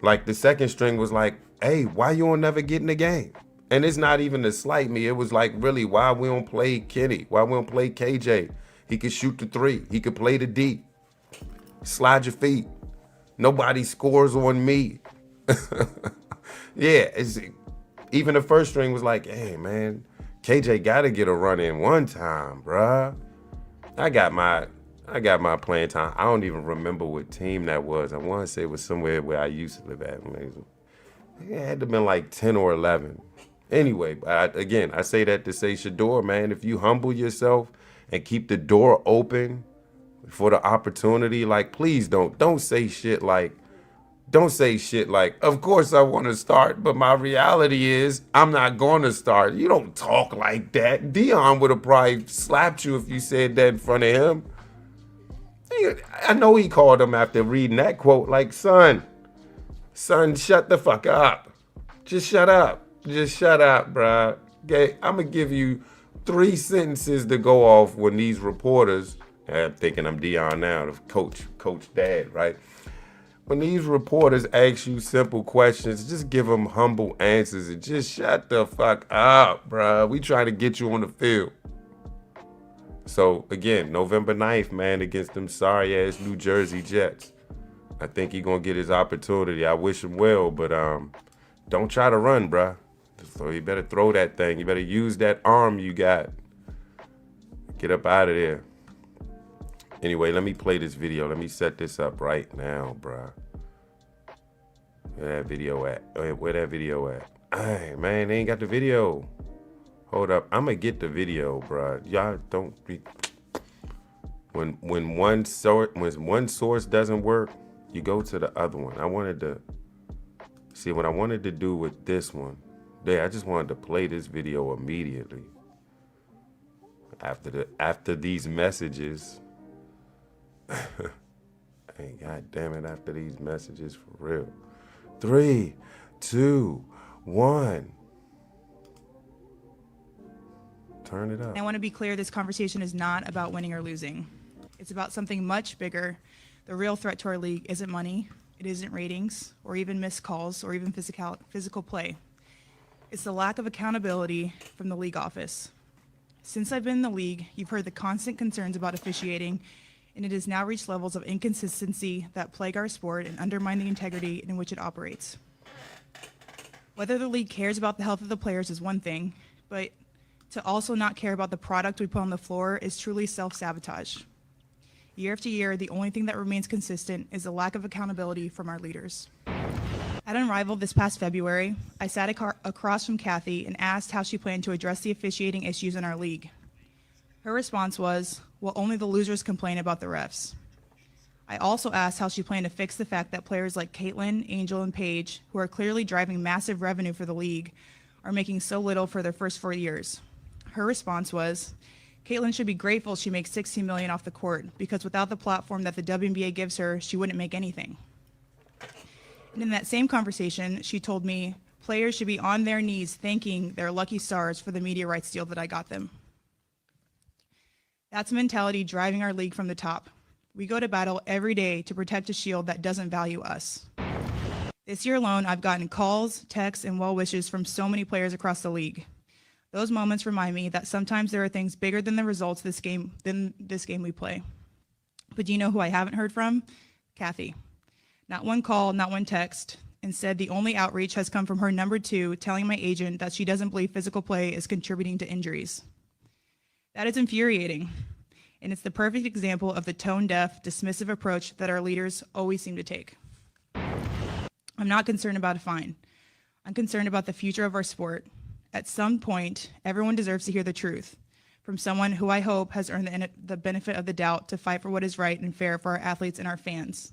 Like the second string was like, hey, why you don't never get in the game? And it's not even to slight me. It was like, really, why we don't play Kenny? Why we don't play KJ? He could shoot the 3. He could play the D. Slide your feet. Nobody scores on me. Yeah, even the first string was like, hey, man, KJ got to get a run in one time, bruh. I got my playing time. I don't even remember what team that was. I want to say it was somewhere where I used to live at. It had to have been like 10 or 11. Anyway, I say that to say, Shedeur, man, if you humble yourself and keep the door open for the opportunity, like, please don't say shit like, of course I want to start, but my reality is I'm not going to start. You don't talk like that. Dion would have probably slapped you if you said that in front of him. I know he called him after reading that quote, like, son, shut the fuck up. Just shut up. Just shut up, bruh. Okay, I'm going to give you 3 sentences to go off when these reporters, I'm thinking I'm Dion now, the coach dad, right? When these reporters ask you simple questions, just give them humble answers and just shut the fuck up, bruh. We trying to get you on the field. So, again, November 9th, man, against them sorry-ass New Jersey Jets. I think he going to get his opportunity. I wish him well, but don't try to run, bruh. So you better throw that thing. You better use that arm you got. Get up out of there. Anyway, let me play this video. Let me set this up right now, bruh. Where that video at? Hey, man, they ain't got the video. Hold up. I'm going to get the video, bruh. Y'all don't be... When one source doesn't work, you go to the other one. I wanted to... See, what I wanted to do with this one, I just wanted to play this video immediately. After these messages... Hey, God damn it, after these messages, for real. 3, 2, 1. Turn it up. I want to be clear, this conversation is not about winning or losing. It's about something much bigger. The real threat to our league isn't money, it isn't ratings, or even missed calls, or even physical play. It's the lack of accountability from the league office. Since I've been in the league, you've heard the constant concerns about officiating, and it has now reached levels of inconsistency that plague our sport and undermine the integrity in which it operates. Whether the league cares about the health of the players is one thing, but to also not care about the product we put on the floor is truly self-sabotage. Year after year, the only thing that remains consistent is the lack of accountability from our leaders. At Unrivaled this past February, I sat across from Kathy and asked how she planned to address the officiating issues in our league. Her response was, well, only the losers complain about the refs. I also asked how she planned to fix the fact that players like Caitlin, Angel, and Paige, who are clearly driving massive revenue for the league, are making so little for their first 4 years. Her response was, Caitlin should be grateful she makes $16 million off the court, because without the platform that the WNBA gives her, she wouldn't make anything. And in that same conversation, she told me players should be on their knees thanking their lucky stars for the media rights deal that I got them. That's a mentality driving our league from the top. We go to battle every day to protect a shield that doesn't value us. This year alone, I've gotten calls, texts, and well wishes from so many players across the league. Those moments remind me that sometimes there are things bigger than the results than this game we play. But do you know who I haven't heard from? Kathy. Not one call, not one text. Instead, the only outreach has come from her number 2 telling my agent that she doesn't believe physical play is contributing to injuries. That is infuriating, and it's the perfect example of the tone-deaf, dismissive approach that our leaders always seem to take. I'm not concerned about a fine. I'm concerned about the future of our sport. At some point, everyone deserves to hear the truth from someone who I hope has earned the benefit of the doubt to fight for what is right and fair for our athletes and our fans.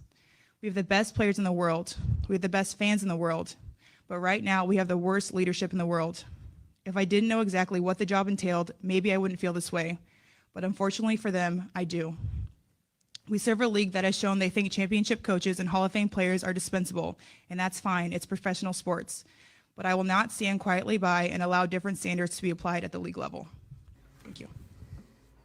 We have the best players in the world. We have the best fans in the world. But right now, we have the worst leadership in the world. If I didn't know exactly what the job entailed, maybe I wouldn't feel this way. But unfortunately for them, I do. We serve a league that has shown they think championship coaches and Hall of Fame players are dispensable, and that's fine, it's professional sports. But I will not stand quietly by and allow different standards to be applied at the league level. Thank you.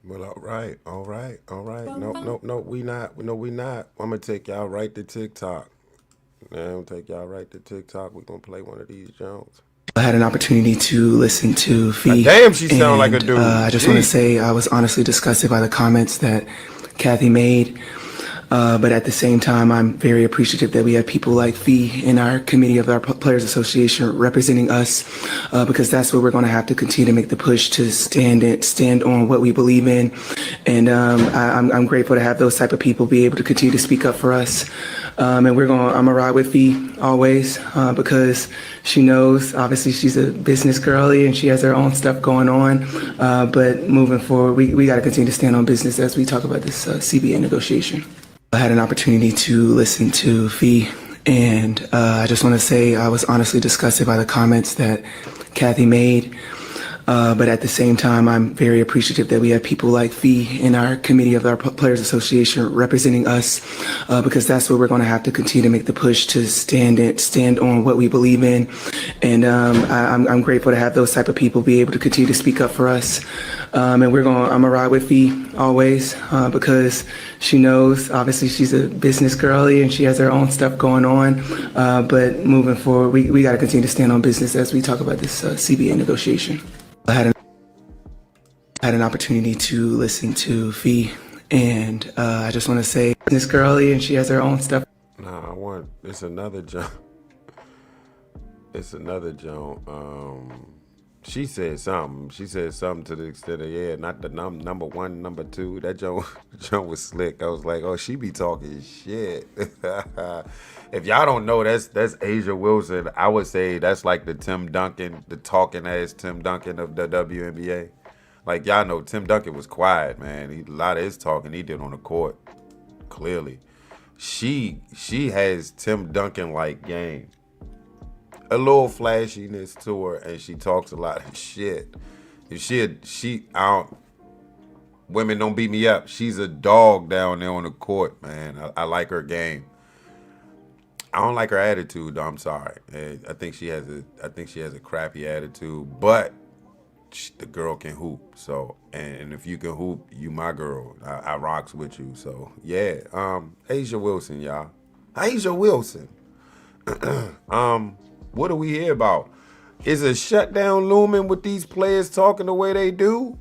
Well, all right. No, we not. I'm going to take y'all right to TikTok. We're going to play one of these Jones. I had an opportunity to listen to Fee. Damn, she sound like a dude. I just want to say I was honestly disgusted by the comments that Kathy made. But at the same time, I'm very appreciative that we have people like Fee in our committee of our Players Association representing us, because that's where we're going to have to continue to make the push to stand on what we believe in. And I'm grateful to have those type of people be able to continue to speak up for us. And I'm gonna ride with Fee always, because she knows, obviously she's a business girly and she has her own stuff going on. But moving forward, we got to continue to stand on business as we talk about this CBA negotiation. I had an opportunity to listen to Fee, and I just want to say I was honestly disgusted by the comments that Kathy made. But at the same time, I'm very appreciative that we have people like Fee in our committee of our Players Association representing us, because that's where we're going to have to continue to make the push to stand on what we believe in. And I'm grateful to have those type of people be able to continue to speak up for us. And I'm gonna ride with Fee always, because she knows, obviously she's a business girly and she has her own stuff going on. But moving forward, we got to continue to stand on business as we talk about this CBA negotiation. I had an opportunity to listen to Fee, and I just want to say, business girly, and she has her own stuff. It's another Joan. She said something. She said something to the extent of, not the number one, number two. That Joan was slick. I was like, oh, she be talking shit. If y'all don't know, that's Asia Wilson. I would say that's like the Tim Duncan, the talking ass Tim Duncan of the WNBA. Like, y'all know Tim Duncan was quiet, man. A lot of his talking he did on the court, clearly. She has Tim Duncan like game. A little flashiness to her, and she talks a lot of shit. Women don't beat me up. She's a dog down there on the court, man. I like her game. I don't like her attitude, though. I'm sorry. I think she has a crappy attitude, but the girl can hoop. So, and if you can hoop, you my girl. I rocks with you. So, yeah. Asia Wilson, y'all. Asia Wilson. What do we hear about? Is a shutdown looming with these players talking the way they do?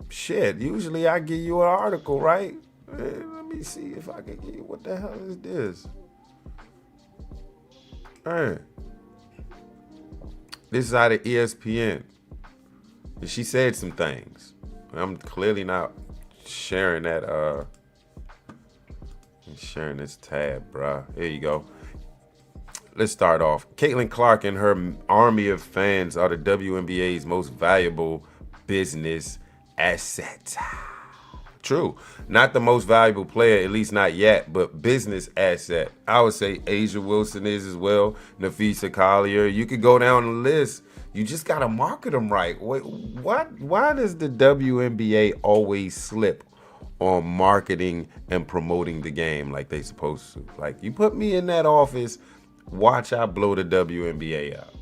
Shit. Usually I give you an article, right? Let me see if I can get you. What the hell is this? All right. This is out of ESPN. And she said some things. I'm clearly not sharing that. Sharing this tab, bruh. Here you go. Let's start off. Caitlin Clark and her army of fans are the WNBA's most valuable business asset. True. Not the most valuable player, at least not yet, but business asset. I would say Asia Wilson is as well. Nafisa Collier. You could go down the list. You just got to market them right. Wait, what? Why does the WNBA always slip on marketing and promoting the game like they supposed to? Like, you put me in that office, watch I blow the WNBA out.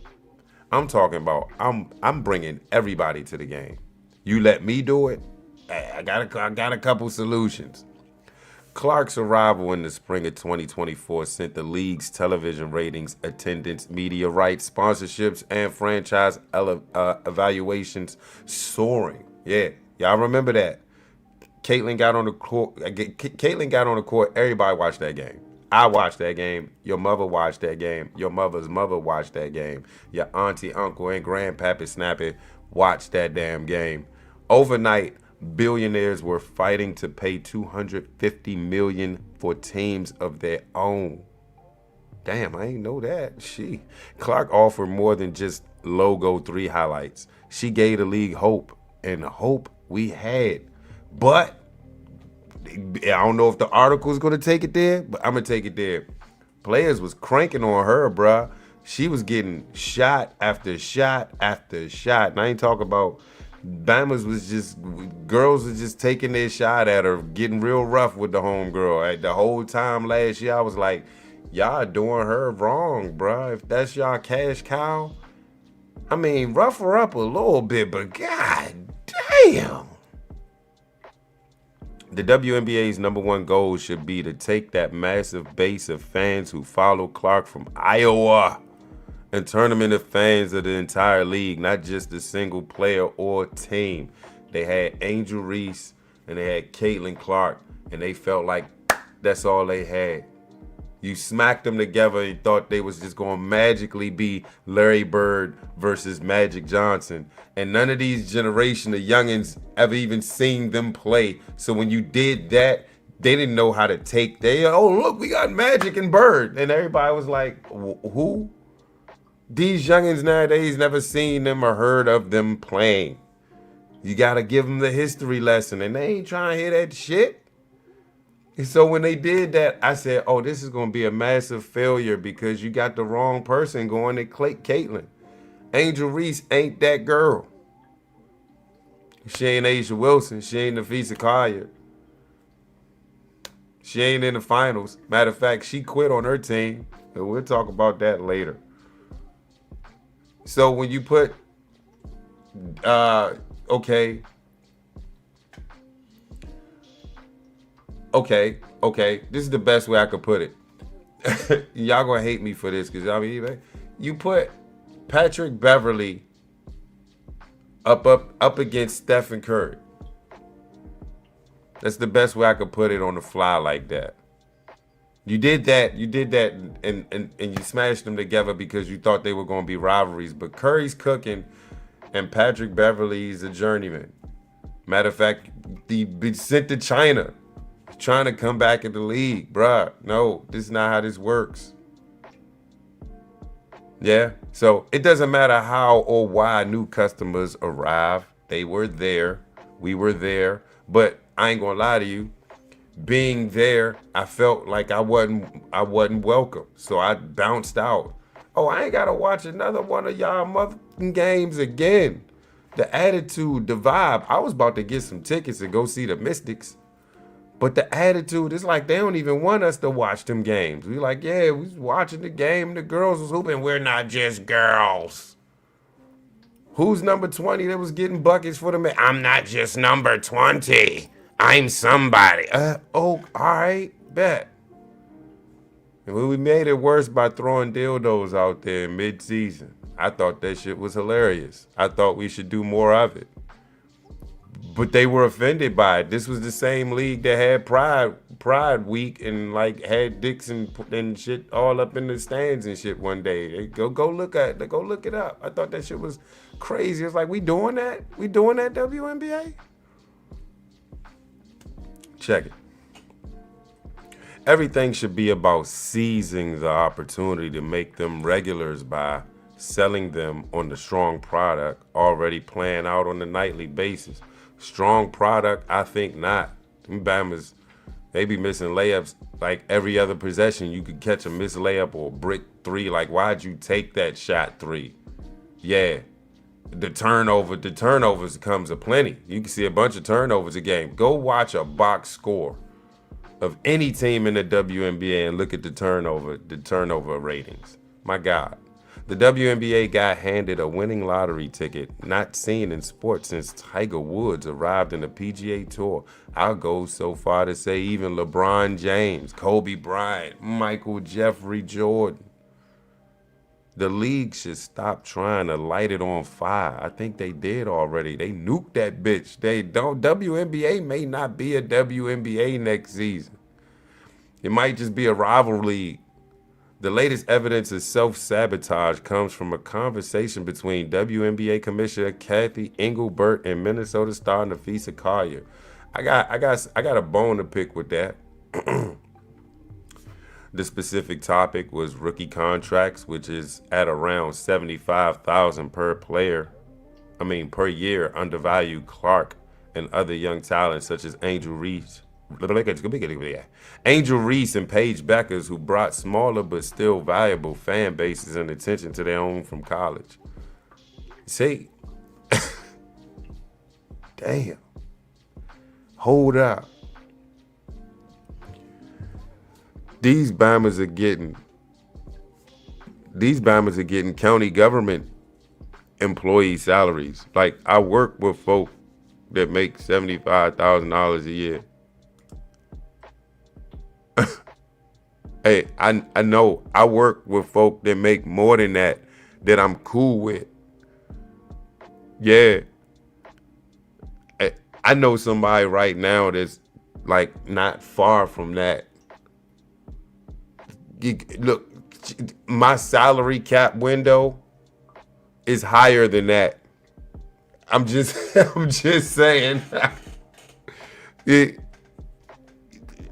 I'm talking about I'm bringing everybody to the game. You let me do it, I got a couple solutions. Clark's arrival in the spring of 2024 sent the league's television ratings, attendance, media rights, sponsorships, and franchise evaluations soaring. Yeah, y'all remember that. Caitlin got on the court. Everybody watched that game. I watched that game. Your mother watched that game. Your mother's mother watched that game. Your auntie, uncle, and grandpappy Snappy watched that damn game. Overnight, billionaires were fighting to pay $250 million for teams of their own. Damn, I ain't know that. Clark offered more than just logo 3 highlights. She gave the league hope, and the hope we had. But I don't know if the article is going to take it there, but I'm going to take it there. Players was cranking on her, bruh. She was getting shot after shot after shot. And I ain't talking about girls was just taking their shot at her, getting real rough with the homegirl. The whole time last year, I was like, y'all doing her wrong, bruh. If that's y'all cash cow, I mean, rough her up a little bit, but god damn. The WNBA's number one goal should be to take that massive base of fans who follow Clark from Iowa and turn them into fans of the entire league, not just a single player or team. They had Angel Reese, and they had Caitlin Clark, and they felt like that's all they had. You smacked them together and thought they was just going to magically be Larry Bird versus Magic Johnson. And none of these generation of youngins ever even seen them play. So when you did that, they didn't know how to take. Oh, look, we got Magic and Bird. And everybody was like, who? These youngins nowadays never seen them or heard of them playing. You got to give them the history lesson. And they ain't trying to hear that shit. And so when they did that, I said, oh, this is going to be a massive failure because you got the wrong person going to Caitlin. Angel Reese ain't that girl. She ain't Asia Wilson. She ain't Nafisa Collier. She ain't in the finals. Matter of fact, she quit on her team. And we'll talk about that later. So when you put, okay, this is the best way I could put it. Y'all gonna hate me for this, because I mean, you put Patrick Beverly up against Stephen Curry. That's the best way I could put it on the fly like that. You did that, and you smashed them together because you thought they were gonna be rivalries. But Curry's cooking, and Patrick Beverly's a journeyman. Matter of fact, he been sent to China. Trying to come back in the league, bruh. No, this is not how this works. Yeah, so it doesn't matter how or why new customers arrive. They were there, we were there, but I ain't gonna lie to you. Being there, I felt like I wasn't welcome, so I bounced out. Oh, I ain't gotta watch another one of y'all motherfucking games again. The attitude, the vibe. I was about to get some tickets to go see the Mystics. But the attitude is like they don't even want us to watch them games. We like, yeah, we was watching the game. The girls was hooping. We're not just girls. Who's number 20 that was getting buckets for the man? I'm not just number 20. I'm somebody. All right, bet. And we made it worse by throwing dildos out there in mid-season. I thought that shit was hilarious. I thought we should do more of it. But they were offended by it. This was the same league that had Pride Week and like had dicks and shit all up in the stands and shit one day. They go look it up. I thought that shit was crazy. It's like, we doing that? We doing that, WNBA? Check it. Everything should be about seizing the opportunity to make them regulars by selling them on the strong product already playing out on a nightly basis. Strong product, I think not. Them Bammers, they be missing layups like every other possession. You could catch a missed layup or a brick three. Like, why'd you take that shot three? Yeah, the turnovers comes aplenty. You can see a bunch of turnovers a game. Go watch a box score of any team in the WNBA and look at the turnover ratings. My God. The WNBA got handed a winning lottery ticket not seen in sports since Tiger Woods arrived in the PGA Tour. I'll go so far to say even LeBron James, Kobe Bryant, Michael Jeffrey Jordan. The league should stop trying to light it on fire. I think they did already. They nuked that bitch. They don't. WNBA may not be a WNBA next season. It might just be a rival league. The latest evidence of self-sabotage comes from a conversation between WNBA Commissioner Kathy Engelbert and Minnesota star Nafisa Collier. I got a bone to pick with that. The specific topic was rookie contracts, which is at around $75,000 per year, undervalued Clark and other young talents such as Angel Reese and Paige Beckers, who brought smaller but still valuable fan bases and attention to their own from college. See, damn, hold up. These Bammers are getting county government employee salaries. Like, I work with folk that make $75,000 a year. Hey, I know I work with folk that make more than that I'm cool with. Yeah. I know somebody right now that's like not far from that. Look, my salary cap window is higher than that. I'm just saying. I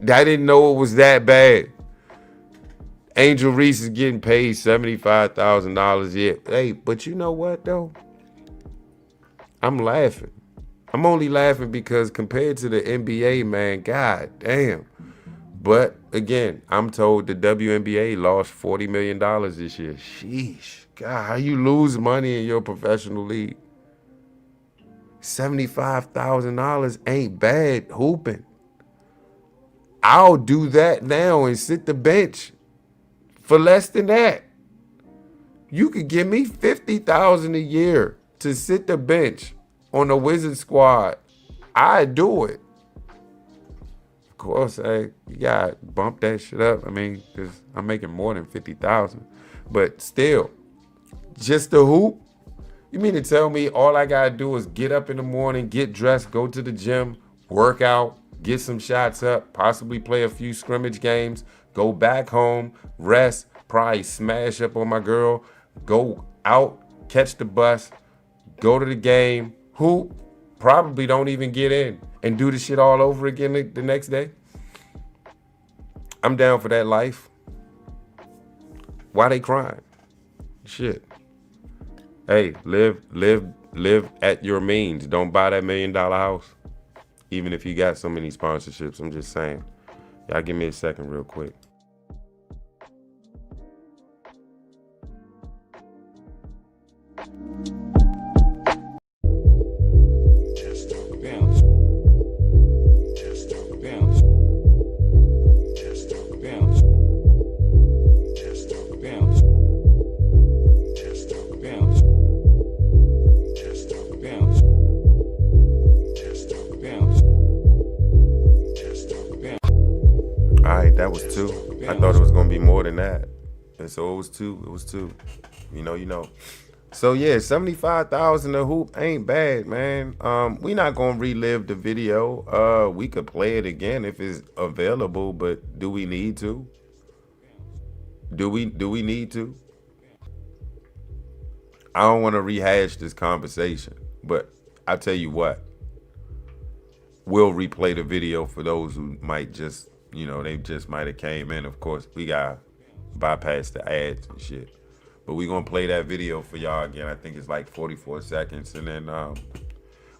didn't know it was that bad. Angel Reese is getting paid $75,000 a year. Hey, but you know what though? I'm laughing. I'm only laughing because compared to the NBA, man, god damn. But again, I'm told the WNBA lost $40 million this year. Sheesh. God, how you lose money in your professional league? $75,000 ain't bad hooping. I'll do that now and sit the bench for less than that. You could give me $50,000 a year to sit the bench on the Wizard squad. I'd do it. Of course, you gotta bump that shit up. I mean, because I'm making more than $50,000. But still, just the hoop? You mean to tell me all I gotta do is get up in the morning, get dressed, go to the gym, work out, get some shots up, possibly play a few scrimmage games, go back home, rest, probably smash up on my girl, go out, catch the bus, go to the game, hoop, probably don't even get in, and do the shit all over again the next day? I'm down for that life. Why they crying? Shit. Hey, live at your means. Don't buy that $1 million house. Even if you got so many sponsorships, I'm just saying. Y'all give me a second real quick. That was two. I thought it was gonna be more than that. And so it was two. It was two. You know. So yeah, 75,000 a hoop ain't bad, man. We not gonna relive the video. We could play it again if it's available, but do we need to? Do we need to? I don't want to rehash this conversation, but I tell you what. We'll replay the video for those who might just, they just might have came in. Of course, we got bypass the ads and shit. But we going to play that video for y'all again. I think it's like 44 seconds. And then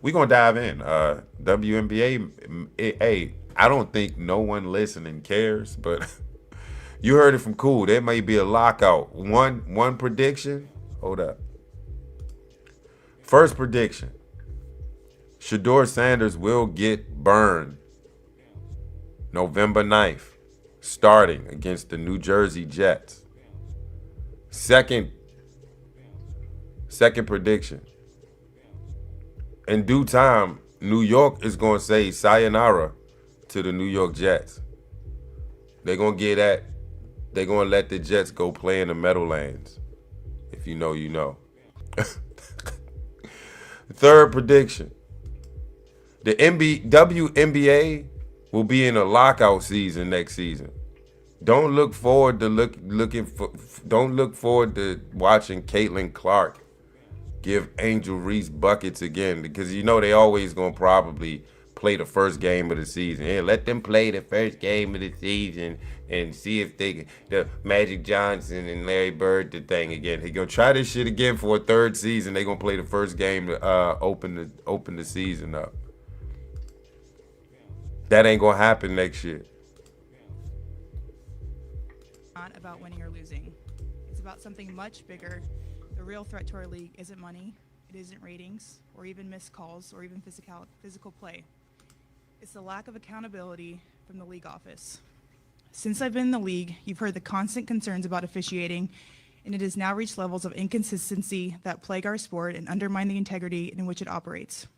we going to dive in. WNBA, I don't think no one listening cares, but you heard it from Cool. There may be a lockout. One prediction. Hold up. First prediction. Shedeur Sanders will get burned November 9th, starting against the New Jersey Jets. Second prediction. In due time, New York is going to say sayonara to the New York Jets. They're going to get at, they're going to let the Jets go play in the Meadowlands. If you know, you know. Third prediction. The WNBA will be in a lockout season next season. Don't look forward to watching Caitlin Clark give Angel Reese buckets again, because they always gonna probably play the first game of the season. Yeah, let them play the first game of the season and see if they can. The Magic Johnson and Larry Bird the thing again. He gonna try this shit again for a third season. They gonna play the first game to open the season up. That ain't gonna happen next year. Not about winning or losing. It's about something much bigger. The real threat to our league isn't money, it isn't ratings, or even missed calls, or even physical play. It's the lack of accountability from the league office. Since I've been in the league, you've heard the constant concerns about officiating, and it has now reached levels of inconsistency that plague our sport and undermine the integrity in which it operates.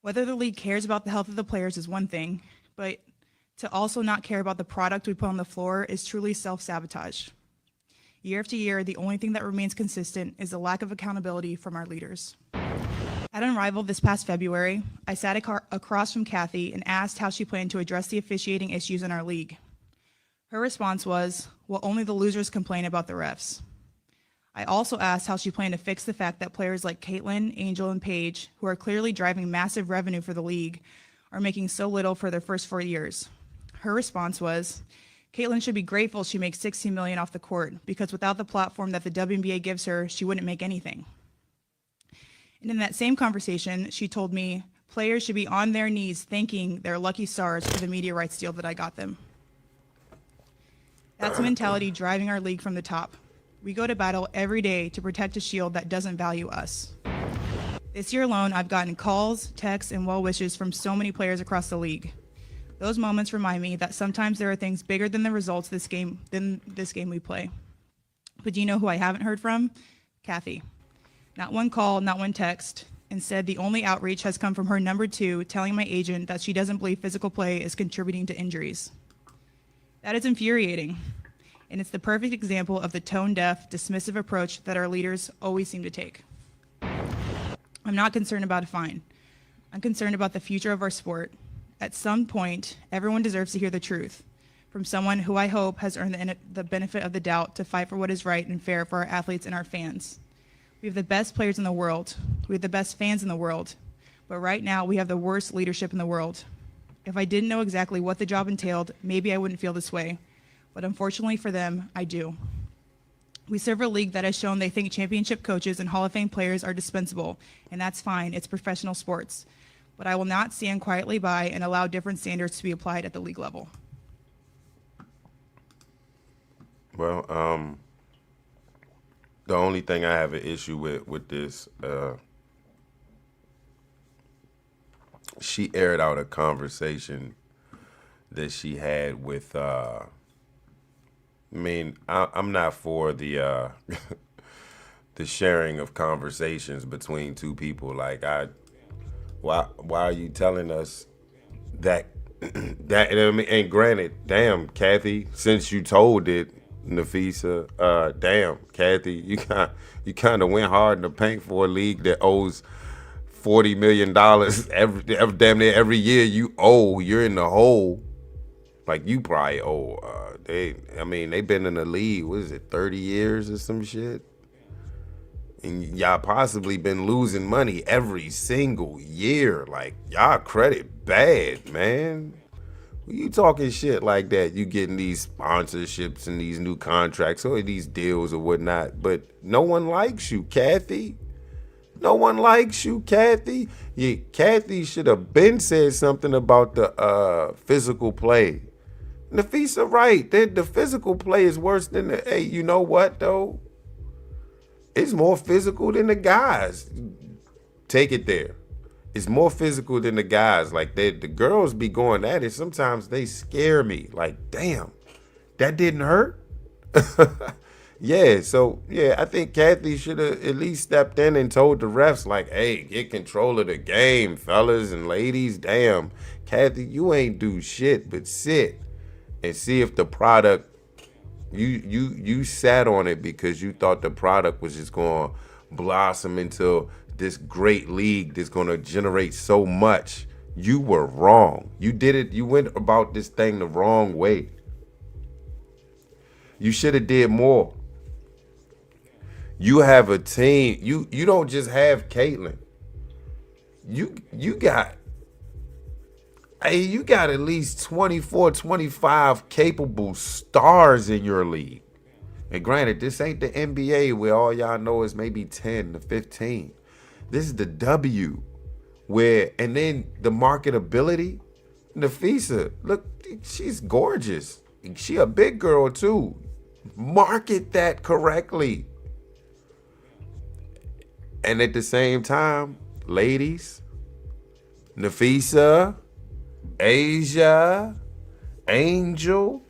Whether the league cares about the health of the players is one thing, but to also not care about the product we put on the floor is truly self-sabotage. Year after year, the only thing that remains consistent is the lack of accountability from our leaders. At Unrivaled this past February, I sat across from Kathy and asked how she planned to address the officiating issues in our league. Her response was, well, only the losers complain about the refs. I also asked how she planned to fix the fact that players like Caitlin, Angel, and Paige, who are clearly driving massive revenue for the league, are making so little for their first 4 years. Her response was, Caitlin should be grateful she makes $16 million off the court, because without the platform that the WNBA gives her, she wouldn't make anything. And in that same conversation, she told me players should be on their knees thanking their lucky stars for the media rights deal that I got them. That's a mentality driving our league from the top. We go to battle every day to protect a shield that doesn't value us. This year alone, I've gotten calls, texts, and well wishes from so many players across the league. Those moments remind me that sometimes there are things bigger than the results than this game we play. But do you know who I haven't heard from? Kathy. Not one call, not one text. Instead, the only outreach has come from her number 2 telling my agent that she doesn't believe physical play is contributing to injuries. That is infuriating, and it's the perfect example of the tone-deaf, dismissive approach that our leaders always seem to take. I'm not concerned about a fine. I'm concerned about the future of our sport. At some point, everyone deserves to hear the truth from someone who I hope has earned the benefit of the doubt to fight for what is right and fair for our athletes and our fans. We have the best players in the world. We have the best fans in the world. But right now, we have the worst leadership in the world. If I didn't know exactly what the job entailed, maybe I wouldn't feel this way. But unfortunately for them, I do. We serve a league that has shown they think championship coaches and Hall of Fame players are dispensable, and that's fine. It's professional sports. But I will not stand quietly by and allow different standards to be applied at the league level. Well, the only thing I have an issue with this, she aired out a conversation that she had with, I'm not for the the sharing of conversations between two people. Like, why are you telling us that that? And granted, damn, Kathy, since you told it, Nafisa, damn, Kathy, you kind of went hard in the paint for a league that owes $40 million damn near every year. You're in the hole. Like, you probably owe. They've been in the league. What is it, 30 years or some shit? And y'all possibly been losing money every single year. Like, y'all credit bad, man. You talking shit like that, you getting these sponsorships and these new contracts or these deals or whatnot, but no one likes you, Kathy. No one likes you, Kathy. Yeah, Kathy should have been said something about the physical play. Nafisa, right. The physical play is worse than the, hey, you know what, though? It's more physical than the guys. Take it there. It's more physical than the guys. Like, the girls be going at it. Sometimes they scare me. Like, damn, that didn't hurt? I think Kathy should have at least stepped in and told the refs, like, hey, get control of the game, fellas and ladies. Damn, Kathy, you ain't do shit but sit and see if the product, you sat on it because you thought the product was just going to blossom into this great league that's going to generate so much. You were wrong. You did it. You went about this thing the wrong way. You should have did more. You have a team. You don't just have Caitlin. You got at least 24, 25 capable stars in your league. And granted, this ain't the NBA where all y'all know is maybe 10 to 15. This is the W, and then the marketability. Nafisa, look, she's gorgeous. She a big girl too. Market that correctly. And at the same time, ladies, Nafisa, Asia, Angel,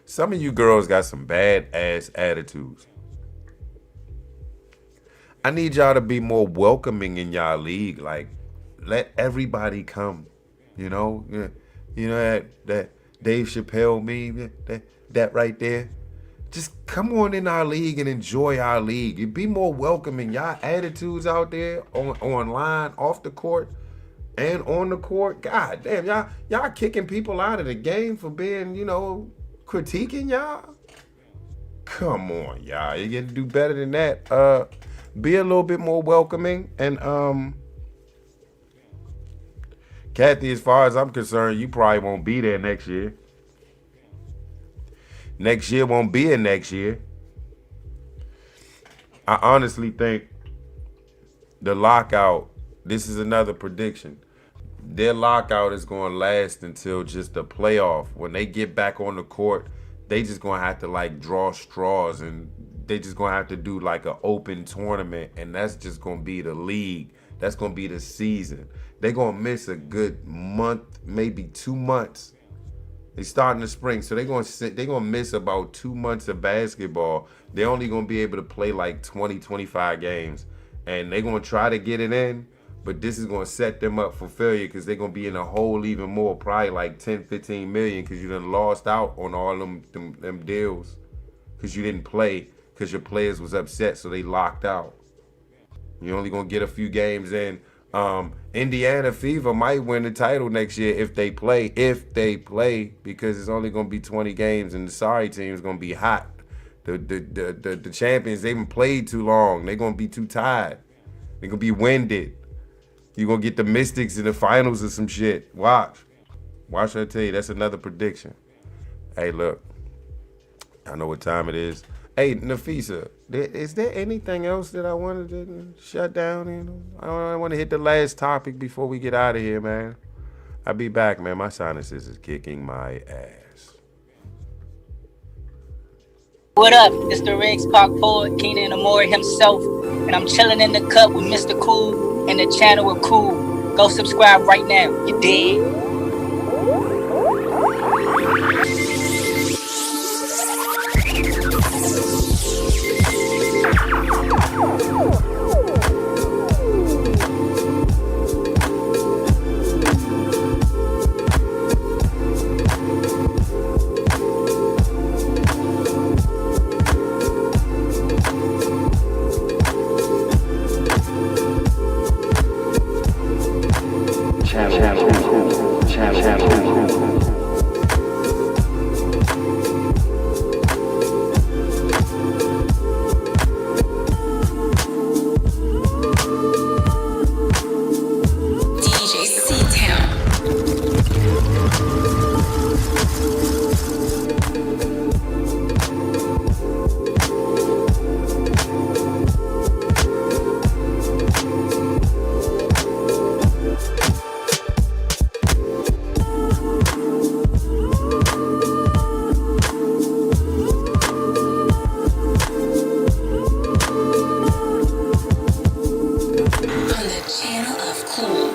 some of you girls got some bad ass attitudes. I need y'all to be more welcoming in y'all league. Like, let everybody come. You know that Dave Chappelle meme, that right there. just come on in our league and enjoy our league. You be more welcoming. Y'all attitudes out there online, off the court, and on the court. God damn, y'all kicking people out of the game for being, critiquing y'all. Come on, y'all. You got to do better than that. Be a little bit more welcoming. And Kathy, as far as I'm concerned, you probably won't be there next year. Next year won't be a next year. I honestly think the lockout, this is another prediction. Their lockout is going to last until just the playoff. When they get back on the court, they just going to have to draw straws, and they just going to have to do an open tournament, and that's just going to be the league. That's going to be the season. They're going to miss a good month, maybe 2 months. They start in the spring, so they're gonna miss about 2 months of basketball. They're only gonna be able to play 20, 25 games, and they're gonna try to get it in, but this is gonna set them up for failure because they're gonna be in a hole even more, probably 10, 15 million, because you done lost out on all them deals because you didn't play because your players was upset, so they locked out. You're only gonna get a few games in. Indiana Fever might win the title next year if they play, because it's only going to be 20 games, and the sorry team is going to be hot. The champions, they haven't played too long. They're going to be too tired. They're going to be winded. You're going to get the Mystics in the finals or some shit. Watch I tell you, that's another prediction. Hey, look, I know what time it is. Hey, Nafisa, is there anything else that I wanted to shut down? I want to hit the last topic before we get out of here, man. I'll be back, man. My sinuses is kicking my ass. What up? It's the Riggs Park poet, Keenan Amore himself, and I'm chilling in the cut with Mr. Cool and the channel of Cool. Go subscribe right now. You dig?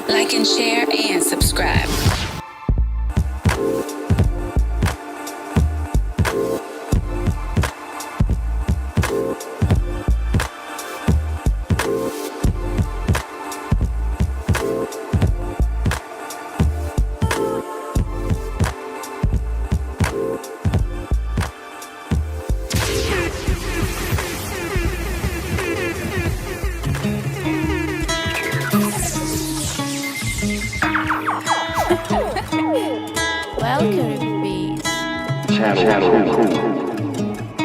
Like and share and subscribe. Welcome, bees. Channel.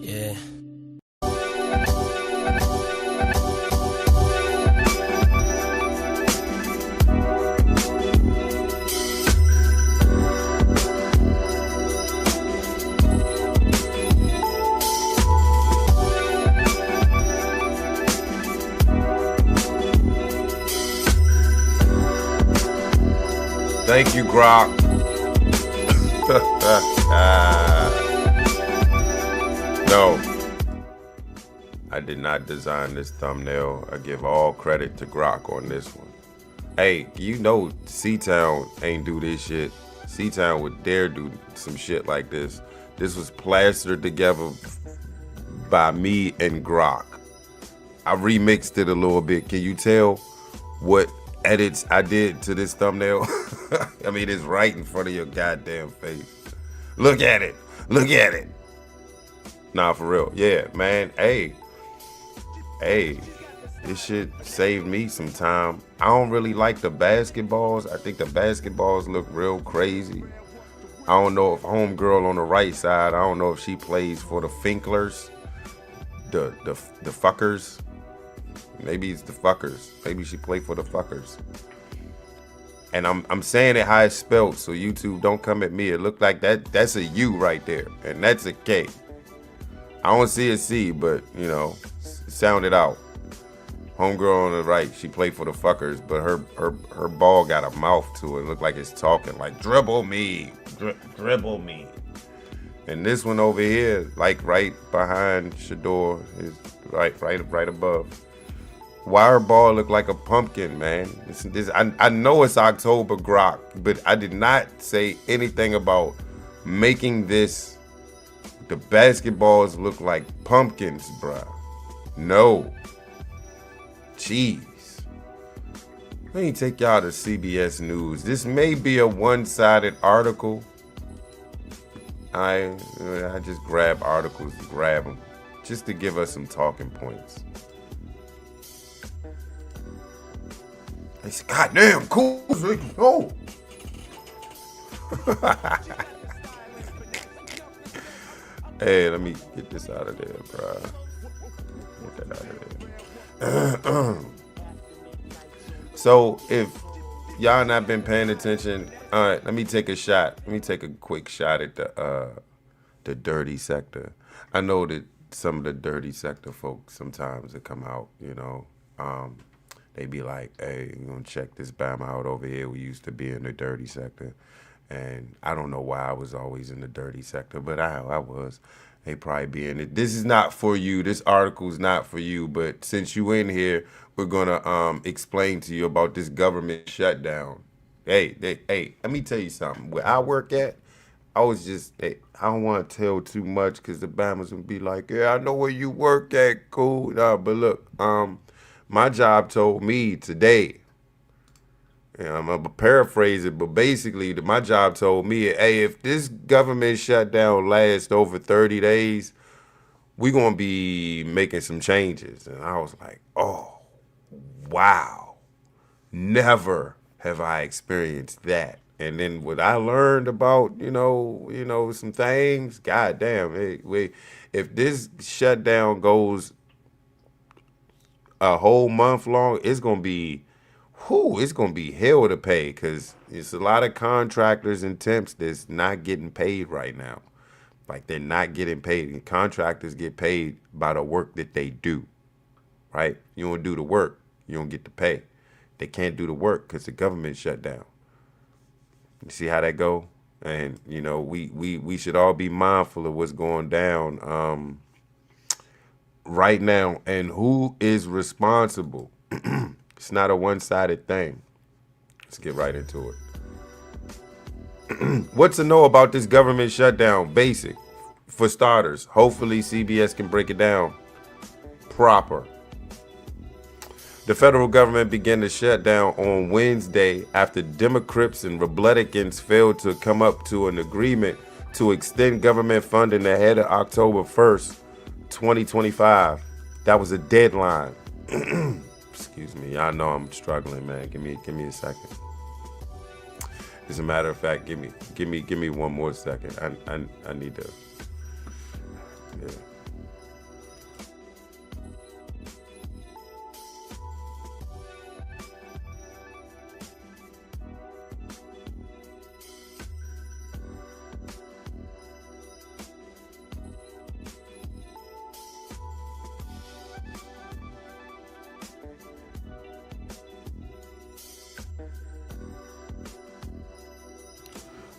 Yeah. Thank you, Grok. No, I did not design this thumbnail. I give all credit to Grok on this one. Hey, you know C-Town ain't do this shit. C-Town would dare do some shit like this. This was plastered together by me and Grok. I remixed it a little bit. Can you tell what edits I did to this thumbnail? I mean, it's right in front of your goddamn face. Look at it. Look at it. Nah, for real. Yeah, man. Hey, this shit saved me some time. I don't really like the basketballs. I think the basketballs look real crazy. I don't know if homegirl on the right side, I don't know if she plays for the Finklers, the fuckers. Maybe it's the fuckers. Maybe she played for the fuckers. And I'm saying it how it's spelled, so YouTube don't come at me. It looked like that's a U right there, and that's a K. I don't see a C, but you know, sound it out. Homegirl on the right, she played for the fuckers, but her ball got a mouth to it. It looked like it's talking, like dribble me, dribble me. And this one over here, like right behind Shedeur, is right above. Why her ball look like a pumpkin, man? I know it's October, Grok, but I did not say anything about making the basketballs look like pumpkins, bruh. No. Jeez. Let me take y'all to CBS News. This may be a one-sided article. I just grab articles, grab them, just to give us some talking points. It's goddamn cool. Oh. Hey, let me get this out of there, bro. Get that out of there. So, if y'all not been paying attention, all right, let me take a shot. Let me take a quick shot at the dirty sector. I know that some of the dirty sector folks sometimes that come out, you know, they be like, hey, you gonna check this Bama out over here. We used to be in the dirty sector. And I don't know why I was always in the dirty sector, but I was. They probably be in it. This is not for you. This article's not for you. But since you in here, we're gonna explain to you about this government shutdown. Hey, let me tell you something. Where I work at, I was just, I don't want to tell too much because the Bamas would be like, yeah, I know where you work at, cool. But look, my job told me today, I'm going to paraphrase it, but basically my job told me, hey, if this government shutdown lasts over 30 days, we're going to be making some changes. And I was like, oh, wow. Never have I experienced that. And then what I learned about, you know, some things, goddamn, if this shutdown goes a whole month long, it's going to be hell to pay because it's a lot of contractors and temps that's not getting paid right now. Like, they're not getting paid. And contractors get paid by the work that they do, right? You don't do the work, you don't get the pay. They can't do the work because the government shut down. You see how that go? And, you know, we should all be mindful of what's going down right now and who is responsible. It's not a one-sided thing. Let's get right into it. What to know about this government shutdown? Basic. For starters, hopefully CBS can break it down proper. The federal government began the shutdown on Wednesday after Democrats and Republicans failed to come up to an agreement to extend government funding ahead of October 1st, 2025. That was a deadline. Excuse me. I know I'm struggling, man. Give me a second. As a matter of fact, give me one more second. I need to. Yeah.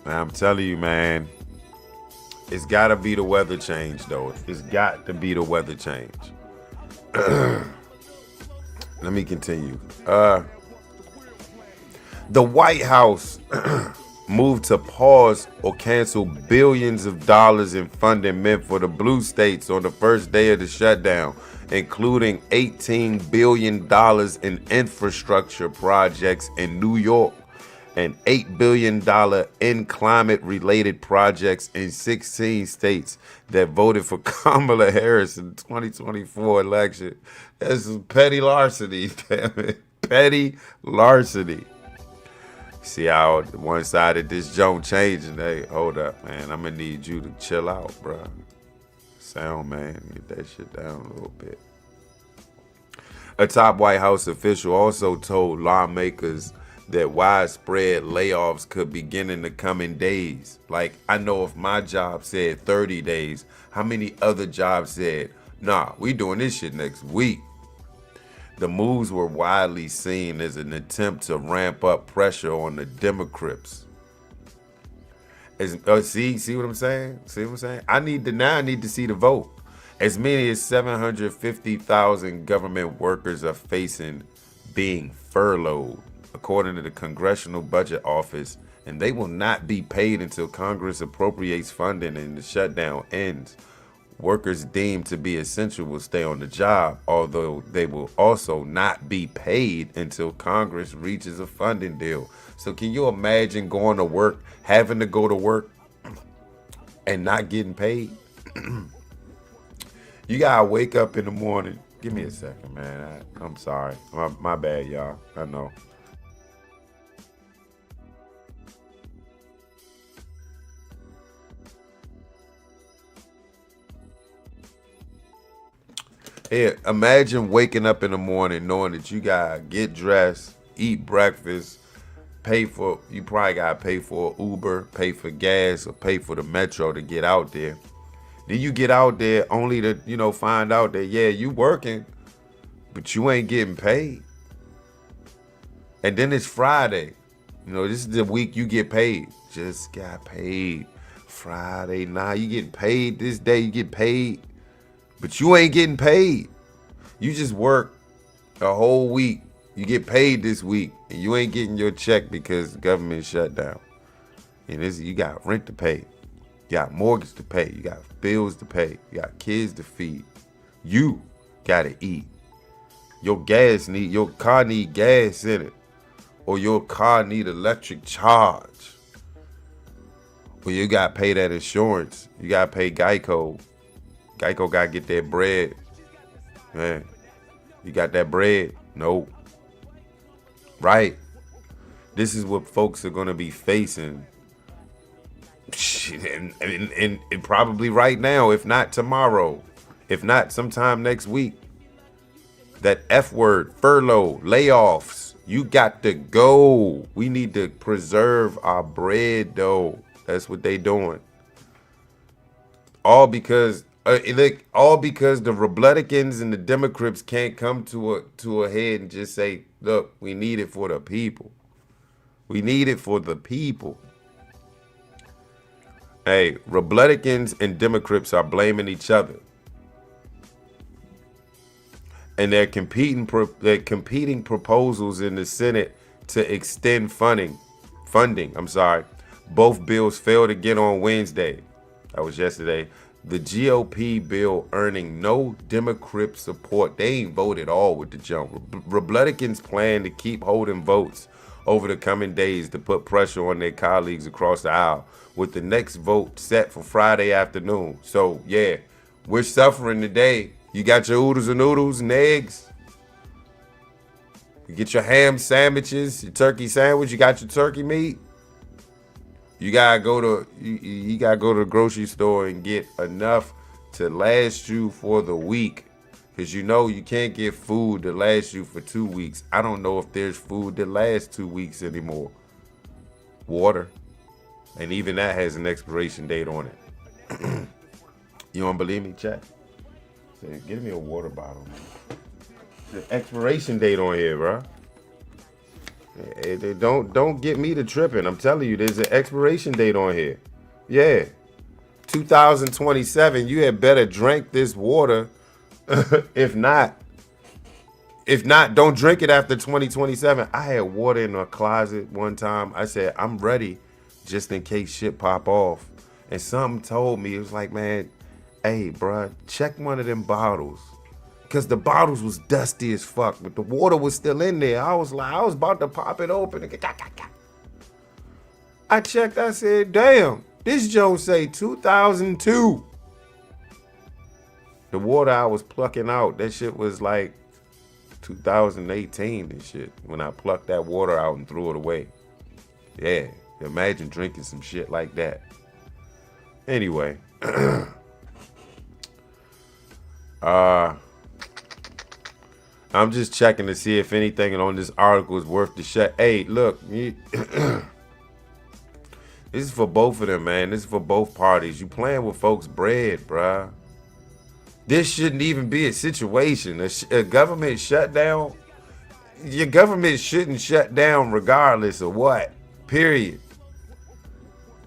Man, I'm telling you, man, it's got to be the weather change, though. It's got to be the weather change. Let me continue. The White House moved to pause or cancel billions of dollars in funding meant for the blue states on the first day of the shutdown, including $18 billion in infrastructure projects in New York and $8 billion in climate-related projects in 16 states that voted for Kamala Harris in the 2024 election. That's petty larceny, damn it. Petty larceny. See how one side of this joint changing. Hey, hold up, man. I'm going to need you to chill out, bro. Sound, man. Get that shit down a little bit. A top White House official also told lawmakers that widespread layoffs could begin in the coming days. Like, I know if my job said 30 days, how many other jobs said, nah, we doing this shit next week? The moves were widely seen as an attempt to ramp up pressure on the Democrats. See what I'm saying? See what I'm saying? I need to see the vote. As many as 750,000 government workers are facing being furloughed, according to the Congressional Budget Office, and they will not be paid until Congress appropriates funding and the shutdown ends. Workers deemed to be essential will stay on the job, although they will also not be paid until Congress reaches a funding deal. So can you imagine going to work, having to go to work, and not getting paid? You gotta wake up in the morning. Give me a second, man. I'm sorry. My bad, y'all. I know. Yeah, imagine waking up in the morning knowing that you gotta get dressed, eat breakfast, you probably gotta pay for Uber, pay for gas, or pay for the metro to get out there. Then you get out there only to, find out that, yeah, you working, but you ain't getting paid. And then it's Friday. This is the week you get paid. Just got paid. Friday night, you get paid this day, you get paid. But you ain't getting paid. You just work a whole week. You get paid this week, and you ain't getting your check because the government shut down. And you got rent to pay. You got mortgage to pay. You got bills to pay. You got kids to feed. You got to eat. Your car need gas in it. Or your car need electric charge. Or you got to pay that insurance. You got to pay Geico. Geico got to get that bread. Man, you got that bread? No. Right. This is what folks are going to be facing. And probably right now, if not tomorrow, if not sometime next week. That F word, furlough, layoffs. You got to go. We need to preserve our bread, though. That's what they doing. All because the Republicans and the Democrats can't come to a head and just say, look, we need it for the people. We need it for the people. Hey, Republicans and Democrats are blaming each other. And they're competing proposals in the Senate to extend funding. Both bills failed again on Wednesday. That was yesterday. The GOP bill earning no Democrat support. They ain't voted all with the jump. Republicans plan to keep holding votes over the coming days to put pressure on their colleagues across the aisle, with the next vote set for Friday afternoon. So, yeah, we're suffering today. You got your oodles and noodles and eggs. You get your ham sandwiches, your turkey sandwich. You got your turkey meat. You gotta go to you gotta go to the grocery store and get enough to last you for the week, because you know you can't get food to last you for 2 weeks. I don't know if there's food that lasts 2 weeks anymore. Water, and even that has an expiration date on it. You don't believe me? Check. Say, give me a water bottle. The expiration date on here, bro. Don't get me to tripping. I'm telling you, there's an expiration date on here. Yeah, 2027. You had better drink this water. If not, don't drink it after 2027. I had water in a closet one time. I said, I'm ready just in case shit pop off. And something told me, it was like, man, hey, bruh, check one of them bottles. Because the bottles was dusty as fuck, but the water was still in there. I was about to pop it open. I checked, I said, damn, this Joe say 2002. The water I was plucking out, that shit was like 2018 and shit, when I plucked that water out and threw it away. Yeah, imagine drinking some shit like that. Anyway. I'm just checking to see if anything on this article is worth the shut. Hey, look, this is for both of them, man. This is for both parties. You playing with folks' bread, bruh. This shouldn't even be a situation. A government shutdown, your government shouldn't shut down regardless of what, period.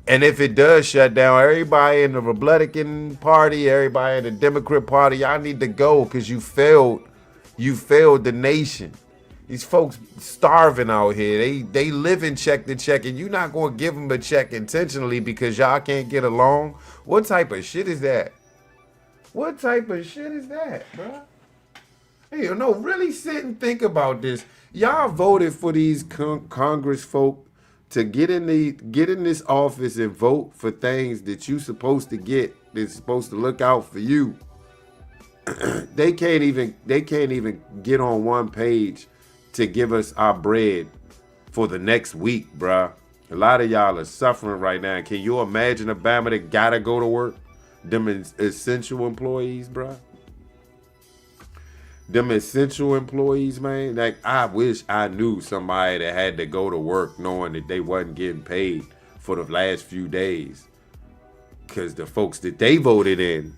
And if it does shut down, everybody in the Republican Party, everybody in the Democrat Party, y'all need to go, because you failed the nation. These folks starving out here. They living check to check, and you're not going to give them a check intentionally because y'all can't get along. What type of shit is that? What type of shit is that, bro? Hey, no, really sit and think about this. Y'all voted for these Congress folk to get in this office and vote for things that you supposed to get, that's supposed to look out for you. They can't even get on one page to give us our bread for the next week, bruh. A lot of y'all are suffering right now. Can you imagine a Bama that gotta go to work? Them essential employees, bruh. Them essential employees, man. Like, I wish I knew somebody that had to go to work knowing that they wasn't getting paid for the last few days. Because the folks that they voted in,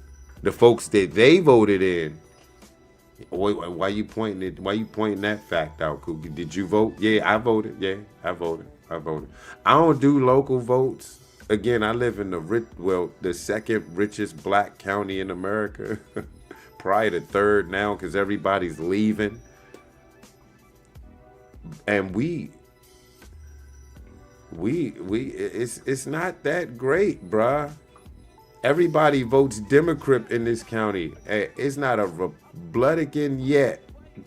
why you pointing that fact out, Cookie? Did you vote? Yeah, I voted. Yeah, I voted. I don't do local votes. Again, I live in the second richest black county in America. Probably the third now, because everybody's leaving. And it's not that great, bruh. Everybody votes Democrat in this county. It's not a Republican yet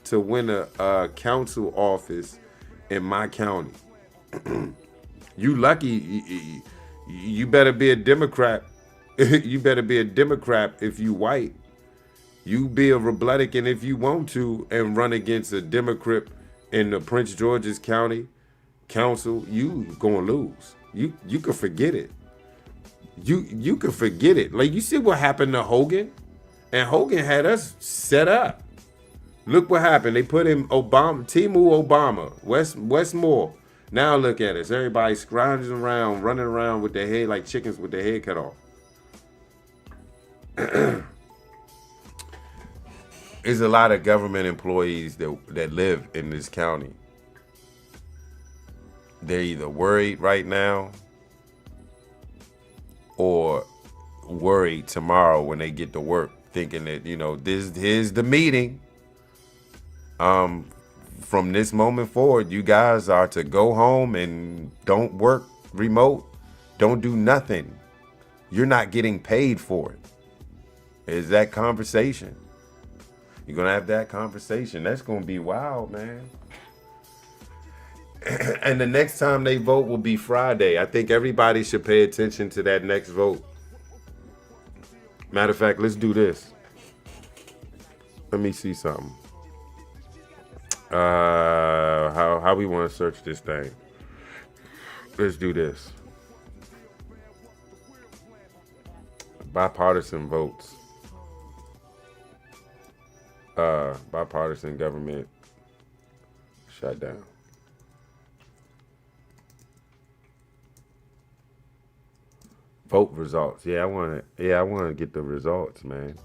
to win a council office in my county. You lucky. You better be a Democrat. You better be a Democrat if you white. You be a Republican if you want to and run against a Democrat in the Prince George's County Council. You gonna lose. You can forget it. You can forget it. Like, you see what happened to Hogan? And Hogan had us set up. Look what happened. They put in Timu Obama, Westmore. Now look at us. Everybody scrounging around, running around with their head like chickens with their head cut off. There's a lot of government employees that live in this county. They're either worried right now or worried tomorrow when they get to work, thinking that, here's the meeting. From this moment forward, you guys are to go home and don't work remote. Don't do nothing. You're not getting paid for it. Is that conversation? You're going to have that conversation. That's going to be wild, man. And the next time they vote will be Friday. I think everybody should pay attention to that next vote. Matter of fact, let's do this. Let me see something. How we want to search this thing. Let's do this. Bipartisan votes. Bipartisan government shutdown. Vote results. I want to get the results, man.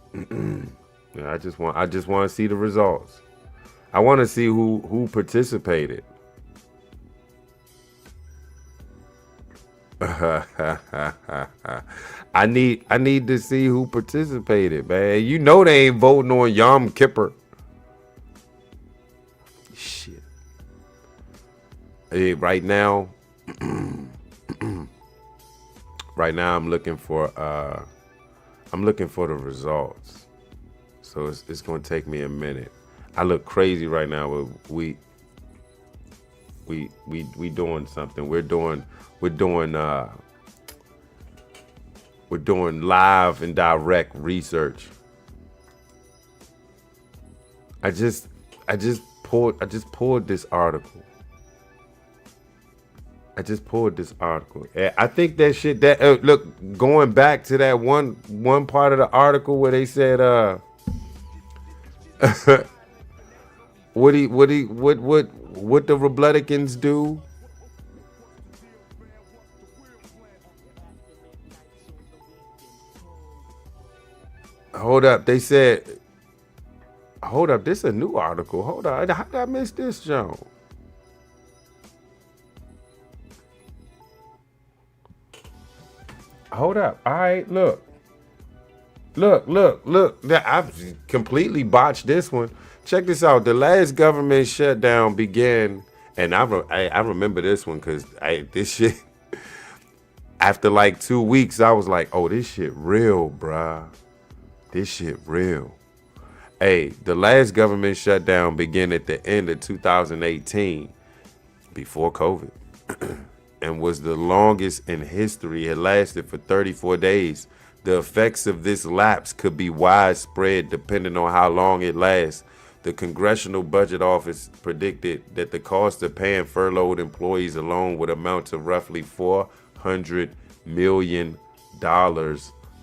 Yeah, I just want to see the results. I want to see who participated. I need to see who participated, man. You know they ain't voting on Yom Kippur. Shit. Hey, right now I'm looking for the results. So it's going to take me a minute. I look crazy right now, but we doing something. We're doing live and direct research. I just pulled this article. I think that shit look, going back to that one part of the article where they said what the Republicans do. Hold up, they said. Hold up, this is a new article. Hold on, how did I miss this, Joe? Hold up. All right, look. I've completely botched this one. Check this out. The last government shutdown began, and I remember this one because this shit. After like 2 weeks, I was like, "Oh, this shit real, bruh. This shit real." Hey, the last government shutdown began at the end of 2018, before COVID, and was the longest in history. It lasted for 34 days. The effects of this lapse could be widespread depending on how long it lasts. The Congressional Budget Office predicted that the cost of paying furloughed employees alone would amount to roughly $400 million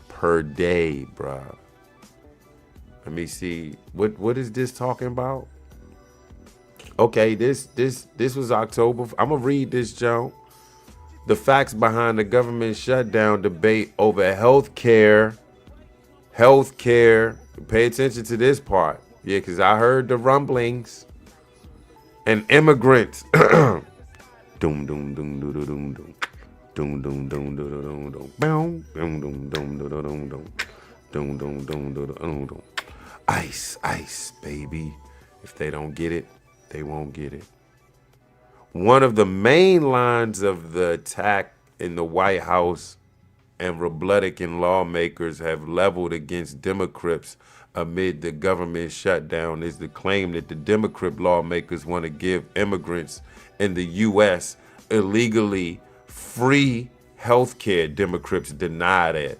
per day, bruh. Let me see. What is this talking about? Okay, this was October. I'm gonna read this, Joe. The facts behind the government shutdown debate over healthcare. Pay attention to this part. Yeah, because I heard the rumblings. And immigrants. Doom doom doom doom doom doom doom. Doom doom doom doom doom doom. Boom doom doom doom doom doom doom. Doom doom doom doom doom doom. Ice, baby. If they don't get it, they won't get it. One of the main lines of the attack in the White House and Republican lawmakers have leveled against Democrats amid the government shutdown is the claim that the Democrat lawmakers want to give immigrants in the U.S. illegally free health care. Democrats deny that.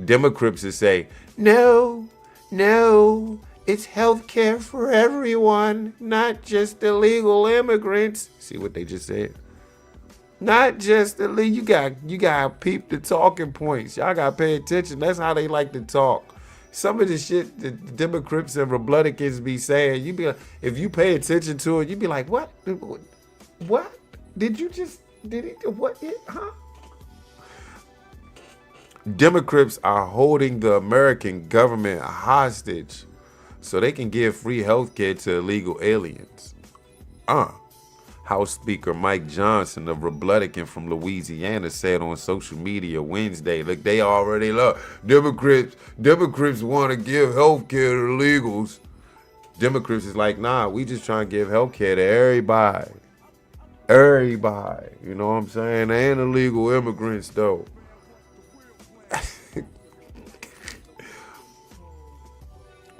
Democrats will say, no, it's health care for everyone, not just illegal immigrants. See what they just said? Not just illegal. You got to peep the talking points. Y'all got to pay attention. That's how they like to talk. Some of the shit the Democrats and Republicans be saying, you be like, if you pay attention to it, you be like, what? What? Did he, what? Huh? Democrats are holding the American government hostage so they can give free health care to illegal aliens. House Speaker Mike Johnson, a Republican from Louisiana, said on social media Wednesday, look, they already love Democrats want to give health care to illegals. Democrats is like, nah, we just trying to give health care to everybody. Everybody, you know what I'm saying? And illegal immigrants, though.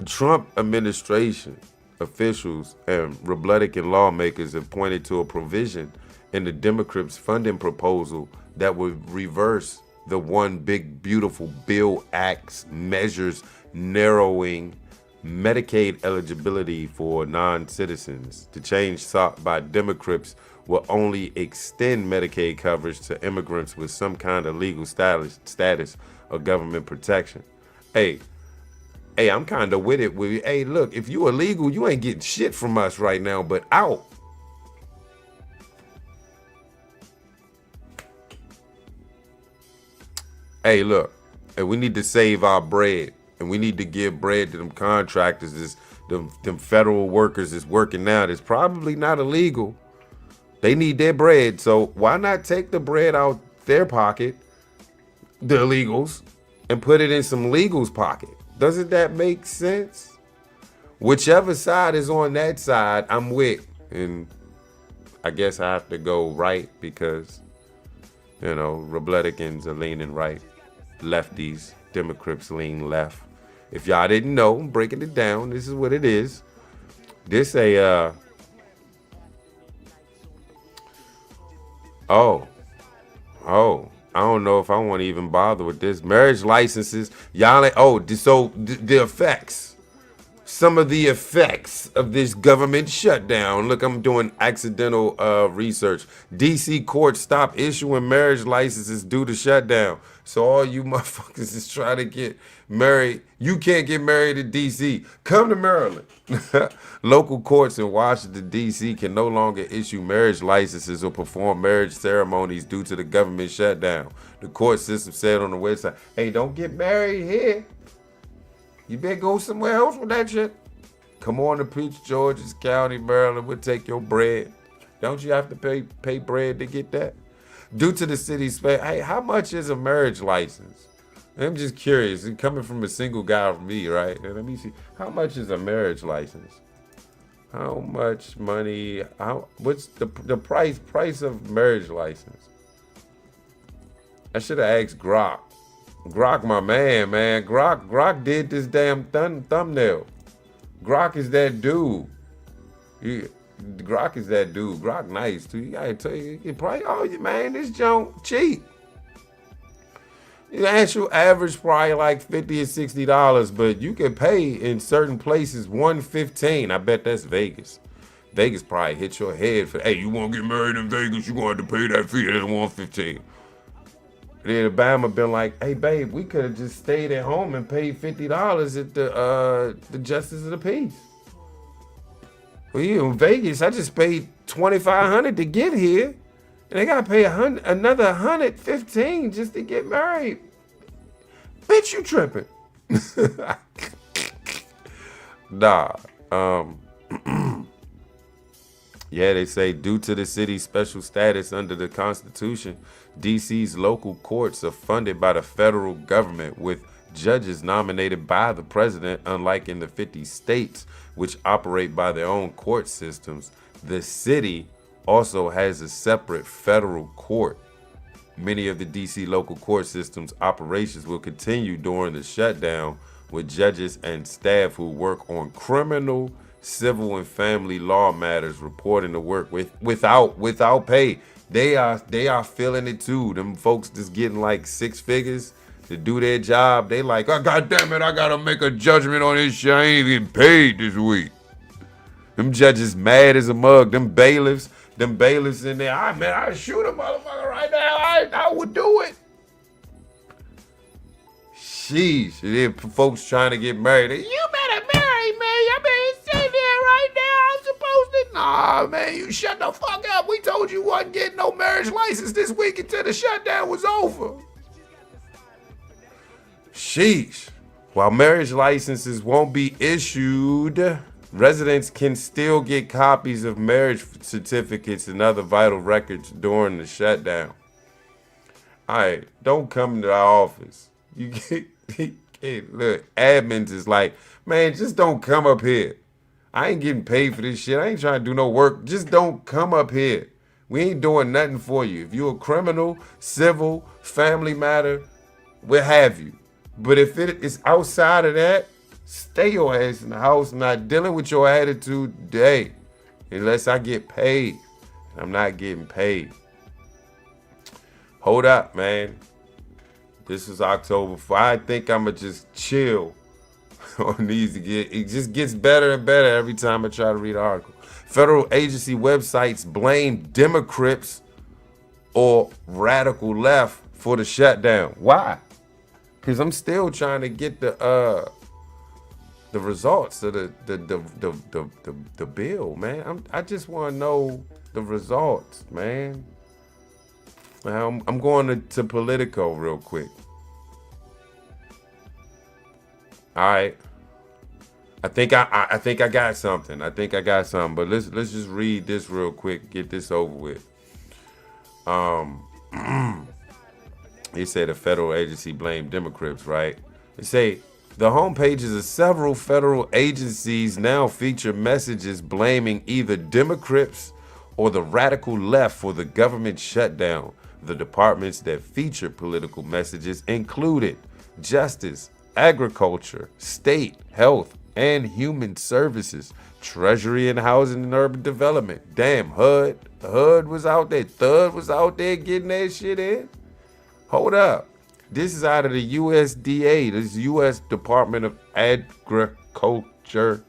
Trump administration officials and Republican lawmakers have pointed to a provision in the Democrats' funding proposal that would reverse the One Big Beautiful Bill Act's measures narrowing Medicaid eligibility for non-citizens. The change sought by Democrats will only extend Medicaid coverage to immigrants with some kind of legal status or government protection. Hey, I'm kind of with it. Hey, look, if you illegal, you ain't getting shit from us right now, but out. Hey, look, and we need to save our bread, and we need to give bread to them contractors, them federal workers that's working now that's probably not illegal. They need their bread, so why not take the bread out their pocket, the illegals, and put it in some legals' pocket? Doesn't that make sense? Whichever side is on that side, I'm with. And I guess I have to go right because, you know, Republicans are leaning right. Lefties, Democrats lean left. If y'all didn't know, I'm breaking it down. This is what it is. This I don't know if I want to even bother with this. Marriage licenses, y'all ain't, so the effects. Some of the effects of this government shutdown. Look, I'm doing accidental research. DC courts stop issuing marriage licenses due to shutdown. So all you motherfuckers is trying to get married. You can't get married in DC. Come to Maryland. Local courts in Washington, D.C. can no longer issue marriage licenses or perform marriage ceremonies due to the government shutdown. The court system said on the website, hey, don't get married here. You better go somewhere else with that shit. Come on to Peach George's County, Maryland. We'll take your bread. Don't you have to pay bread to get that? Due to the city's hey, how much is a marriage license? I'm just curious. It's coming from a single guy from me, right? Let me see. How much is a marriage license? How much money? What's the price of marriage license? I should have asked Grok. Grok, my man. Grok did this damn thumbnail. Grok is that dude. Grok is that dude. Grok nice too. You gotta tell you, you probably, man, this junk cheap. The actual average probably like $50 or $60, but you can pay in certain places $115. I bet that's Vegas. Vegas probably hit your head for, hey, you want to get married in Vegas? You gonna have to pay that fee. That's $115. Then Obama been like, hey, babe, we could have just stayed at home and paid $50 at the Justice of the Peace. Well, you in Vegas, I just paid $2,500 to get here, and they gotta pay another $115 just to get married. Bitch, you tripping? Nah. Yeah, they say due to the city's special status under the Constitution, DC's local courts are funded by the federal government with judges nominated by the president, unlike in the 50 states, which operate by their own court systems. The city also has a separate federal court. Many of the DC local court system's operations will continue during the shutdown, with judges and staff who work on criminal, civil, and family law matters reporting to work without pay. They are feeling it too. Them folks just getting like 6 figures to do their job. They like, oh, God damn it, I gotta make a judgment on this shit. I ain't even paid this week. Them judges mad as a mug. Them bailiffs in there. I'd shoot a motherfucker right now. I would do it. Sheesh. Then folks trying to get married. You better marry me. I better sit there right now. I'm supposed to. Nah, man, you shut the fuck up. We told you wasn't getting no marriage license this week until the shutdown was over. Sheesh. While marriage licenses won't be issued, residents can still get copies of marriage certificates and other vital records during the shutdown. All right, don't come to our office. You get, look, admins is like, man, just don't come up here. I ain't getting paid for this shit. I ain't trying to do no work. Just don't come up here. We ain't doing nothing for you. If you're a criminal, civil, family matter, we'll have you. But if it is outside of that, stay your ass in the house. Not dealing with your attitude today unless I get paid. I'm not getting paid. Hold up, man. This is October 4th. I think I'm going to just chill on these. It just gets better and better every time I try to read an article. Federal agency websites blame Democrats or radical left for the shutdown. Why? Because I'm still trying to get the results of the bill, man. I just want to know the results, man. I'm going to Politico real quick. All right. I think I got something. But let's just read this real quick. Get this over with. He said a federal agency blamed Democrats, right? They say the homepages of several federal agencies now feature messages blaming either Democrats or the radical left for the government shutdown. The departments that feature political messages included Justice, Agriculture, State, Health, and Human Services, Treasury and Housing and Urban Development. Damn, HUD was out there. Thud was out there getting that shit in. Hold up. This is out of the USDA, this U.S. Department of Agriculture.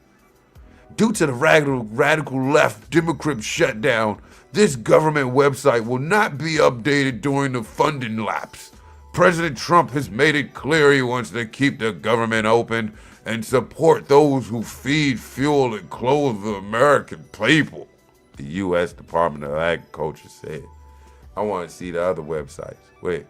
Due to the radical left Democrat shutdown, this government website will not be updated during the funding lapse. President Trump has made it clear he wants to keep the government open and support those who feed, fuel, and clothe the American people, the U.S. Department of Agriculture said. I want to see the other websites. Wait.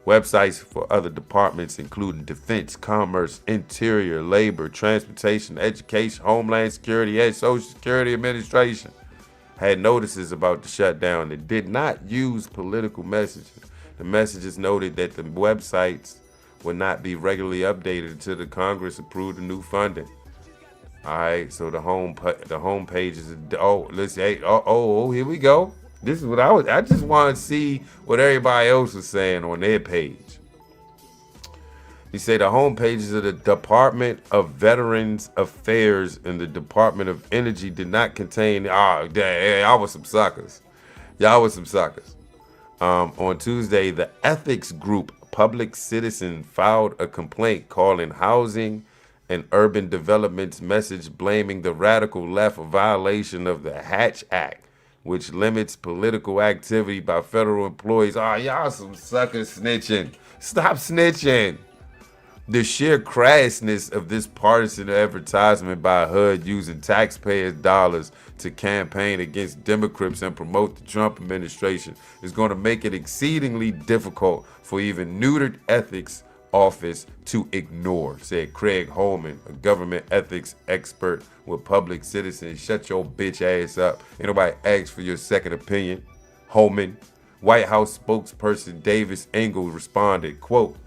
Websites for other departments including Defense, Commerce, Interior, Labor, Transportation, Education, Homeland Security, and Social Security Administration had notices about the shutdown that did not use political messages. The messages noted that the websites would not be regularly updated until the Congress approved the new funding. All right, so the home pages. Here we go. This is what I just want to see what everybody else was saying on their page. He said the home pages of the Department of Veterans Affairs and the Department of Energy did not contain. Y'all was some suckers. On Tuesday, the ethics group Public Citizen filed a complaint calling Housing and Urban Development's message blaming the radical left a violation of the Hatch Act, which limits political activity by federal employees. Y'all some suckers snitching. Stop snitching. The sheer crassness of this partisan advertisement by HUD using taxpayers' dollars to campaign against Democrats and promote the Trump administration is going to make it exceedingly difficult for even neutered ethics office to ignore, said Craig Holman, a government ethics expert with Public Citizen. Shut your bitch ass up. Ain't nobody asked for your second opinion. Holman. White House spokesperson Davis Engel responded, quote,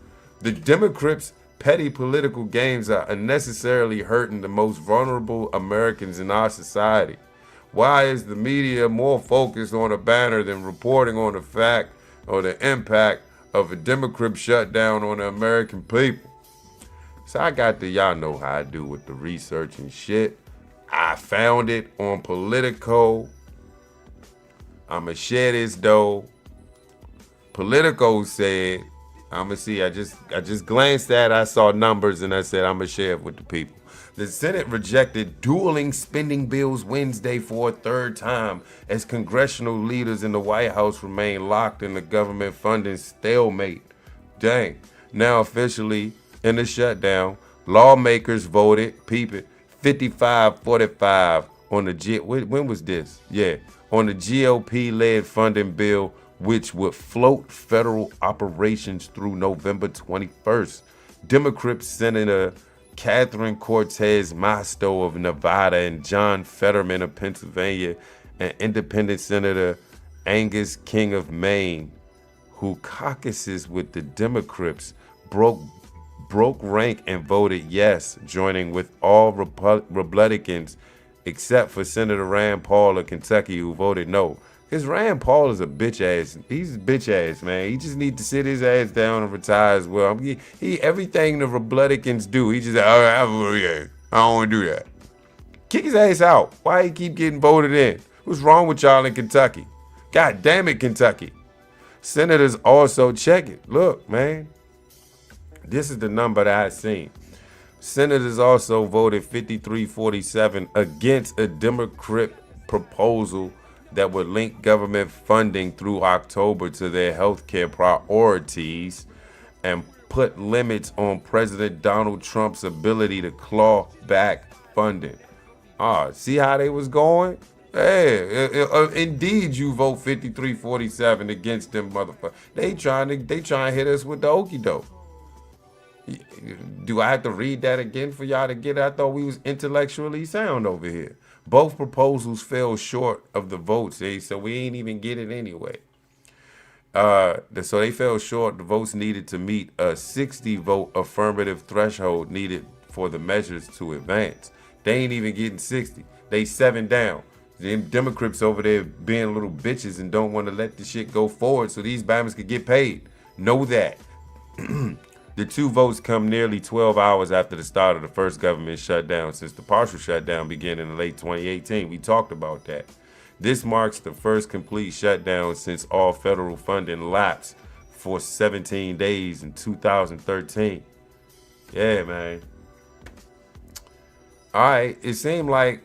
the Democrats' petty political games are unnecessarily hurting the most vulnerable Americans in our society. Why is the media more focused on a banner than reporting on the fact or the impact of a Democrat shutdown on the American people? So I got y'all know how I do with the research and shit. I found it on Politico. I'ma share this though. Politico said, I'ma see, I just glanced at it, I saw numbers and I said I'ma share it with the people. The Senate rejected dueling spending bills Wednesday for a third time as congressional leaders in the White House remain locked in the government funding stalemate. Dang. Now officially in the shutdown, lawmakers voted, peep it, 55-45 on the when was this? Yeah, on the GOP-led funding bill, which would float federal operations through November 21st. Democrat Senator Catherine Cortez Masto of Nevada and John Fetterman of Pennsylvania and Independent Senator Angus King of Maine, who caucuses with the Democrats, broke rank and voted yes, joining with all Republicans except for Senator Rand Paul of Kentucky, who voted no. Because Rand Paul is a bitch ass. He's a bitch ass, man. He just need to sit his ass down and retire as well. He everything the Republicans do, he just, I don't want to do that. Kick his ass out. Why he keep getting voted in? What's wrong with y'all in Kentucky? God damn it, Kentucky. Senators also check it. Look, man. This is the number that I seen. Senators also voted 53-47 against a Democrat proposal that would link government funding through October to their healthcare priorities and put limits on President Donald Trump's ability to claw back funding. See how they was going? Hey, indeed, you vote 53-47 against them motherfuckers. They trying to hit us with the okie doke. Do I have to read that again for y'all to get it? I thought we was intellectually sound over here. Both proposals fell short of the votes, so we ain't even get it anyway. So they fell short. The votes needed to meet a 60-vote affirmative threshold needed for the measures to advance. They ain't even getting 60. They 7 down. Them Democrats over there being little bitches and don't want to let the shit go forward so these Bama's could get paid. Know that. The 2 votes come nearly 12 hours after the start of the first government shutdown since the partial shutdown began in late 2018. We talked about that. This marks the first complete shutdown since all federal funding lapsed for 17 days in 2013. Yeah, man. All right, it seemed like,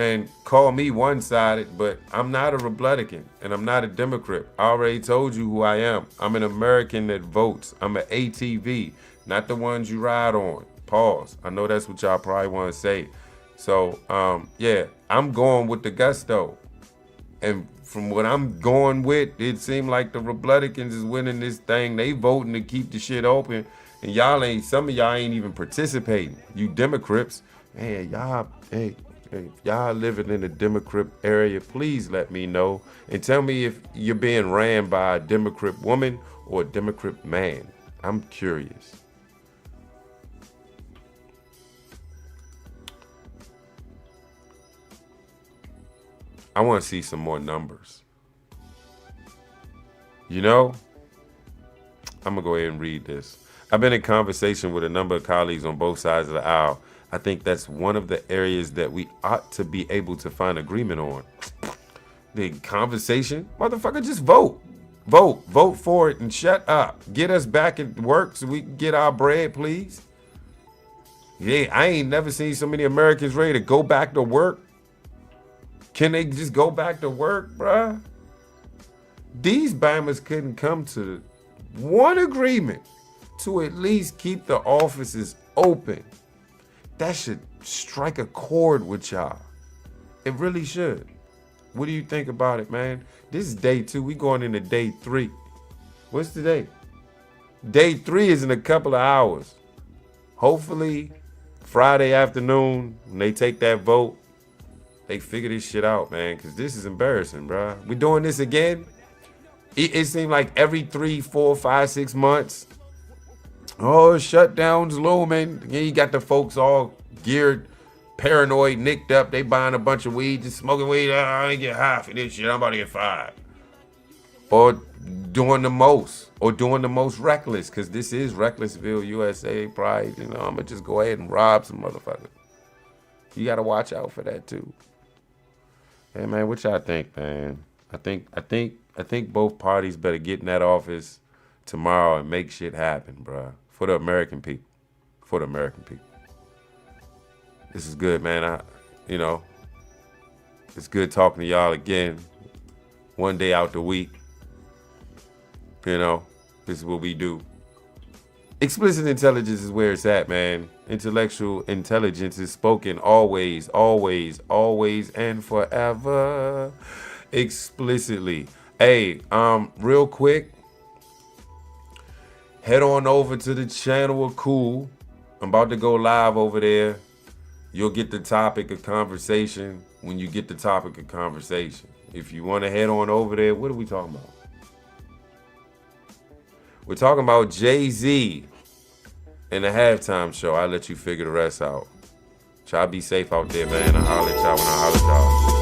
and call me one-sided, but I'm not a Republican and I'm not a Democrat. I already told you who I am. I'm an American that votes. I'm an ATV, not the ones you ride on. Pause. I know that's what y'all probably want to say. So, yeah, I'm going with the gusto. And from what I'm going with, it seemed like the Republicans is winning this thing. They voting to keep the shit open. And some of y'all ain't even participating. You Democrats, man, hey, if y'all living in a Democrat area, please let me know. And tell me if you're being ran by a Democrat woman or a Democrat man. I'm curious. I want to see some more numbers. I'm going to go ahead and read this. I've been in conversation with a number of colleagues on both sides of the aisle. I think that's one of the areas that we ought to be able to find agreement on. The conversation? Motherfucker, just vote. Vote for it and shut up. Get us back at work so we can get our bread, please. Yeah, I ain't never seen so many Americans ready to go back to work. Can they just go back to work, bruh? These Bammers couldn't come to one agreement to at least keep the offices open. That should strike a chord with y'all. It really should. What do you think about it, man? This is day 2. We going into day 3. What's today? Day 3 is in a couple of hours. Hopefully, Friday afternoon, when they take that vote, they figure this shit out, man, because this is embarrassing, bro. We doing this again? It seemed like every 3, 4, 5, 6 months. Oh, shutdown's looming. Yeah, you got the folks all geared, paranoid, nicked up. They buying a bunch of weed, just smoking weed. I ain't get high for this shit. I'm about to get fired. Or doing the most reckless, because this is Recklessville, USA. Probably, I'm going to just go ahead and rob some motherfuckers. You got to watch out for that, too. Hey, man, what y'all think, man? I think both parties better get in that office tomorrow and make shit happen, bro. For the American people. This is good, man. It's good talking to y'all again. One day out the week. This is what we do. Explicit intelligence is where it's at, man. Intellectual intelligence is spoken always, always, always, and forever. Explicitly. Hey, real quick. Head on over to the channel of Cool. I'm about to go live over there. You'll get the topic of conversation when you get the topic of conversation. If you want to head on over there, what are we talking about? We're talking about Jay-Z in the halftime show. I'll let you figure the rest out. Y'all be safe out there, man. I'll holler at y'all when I holler at y'all.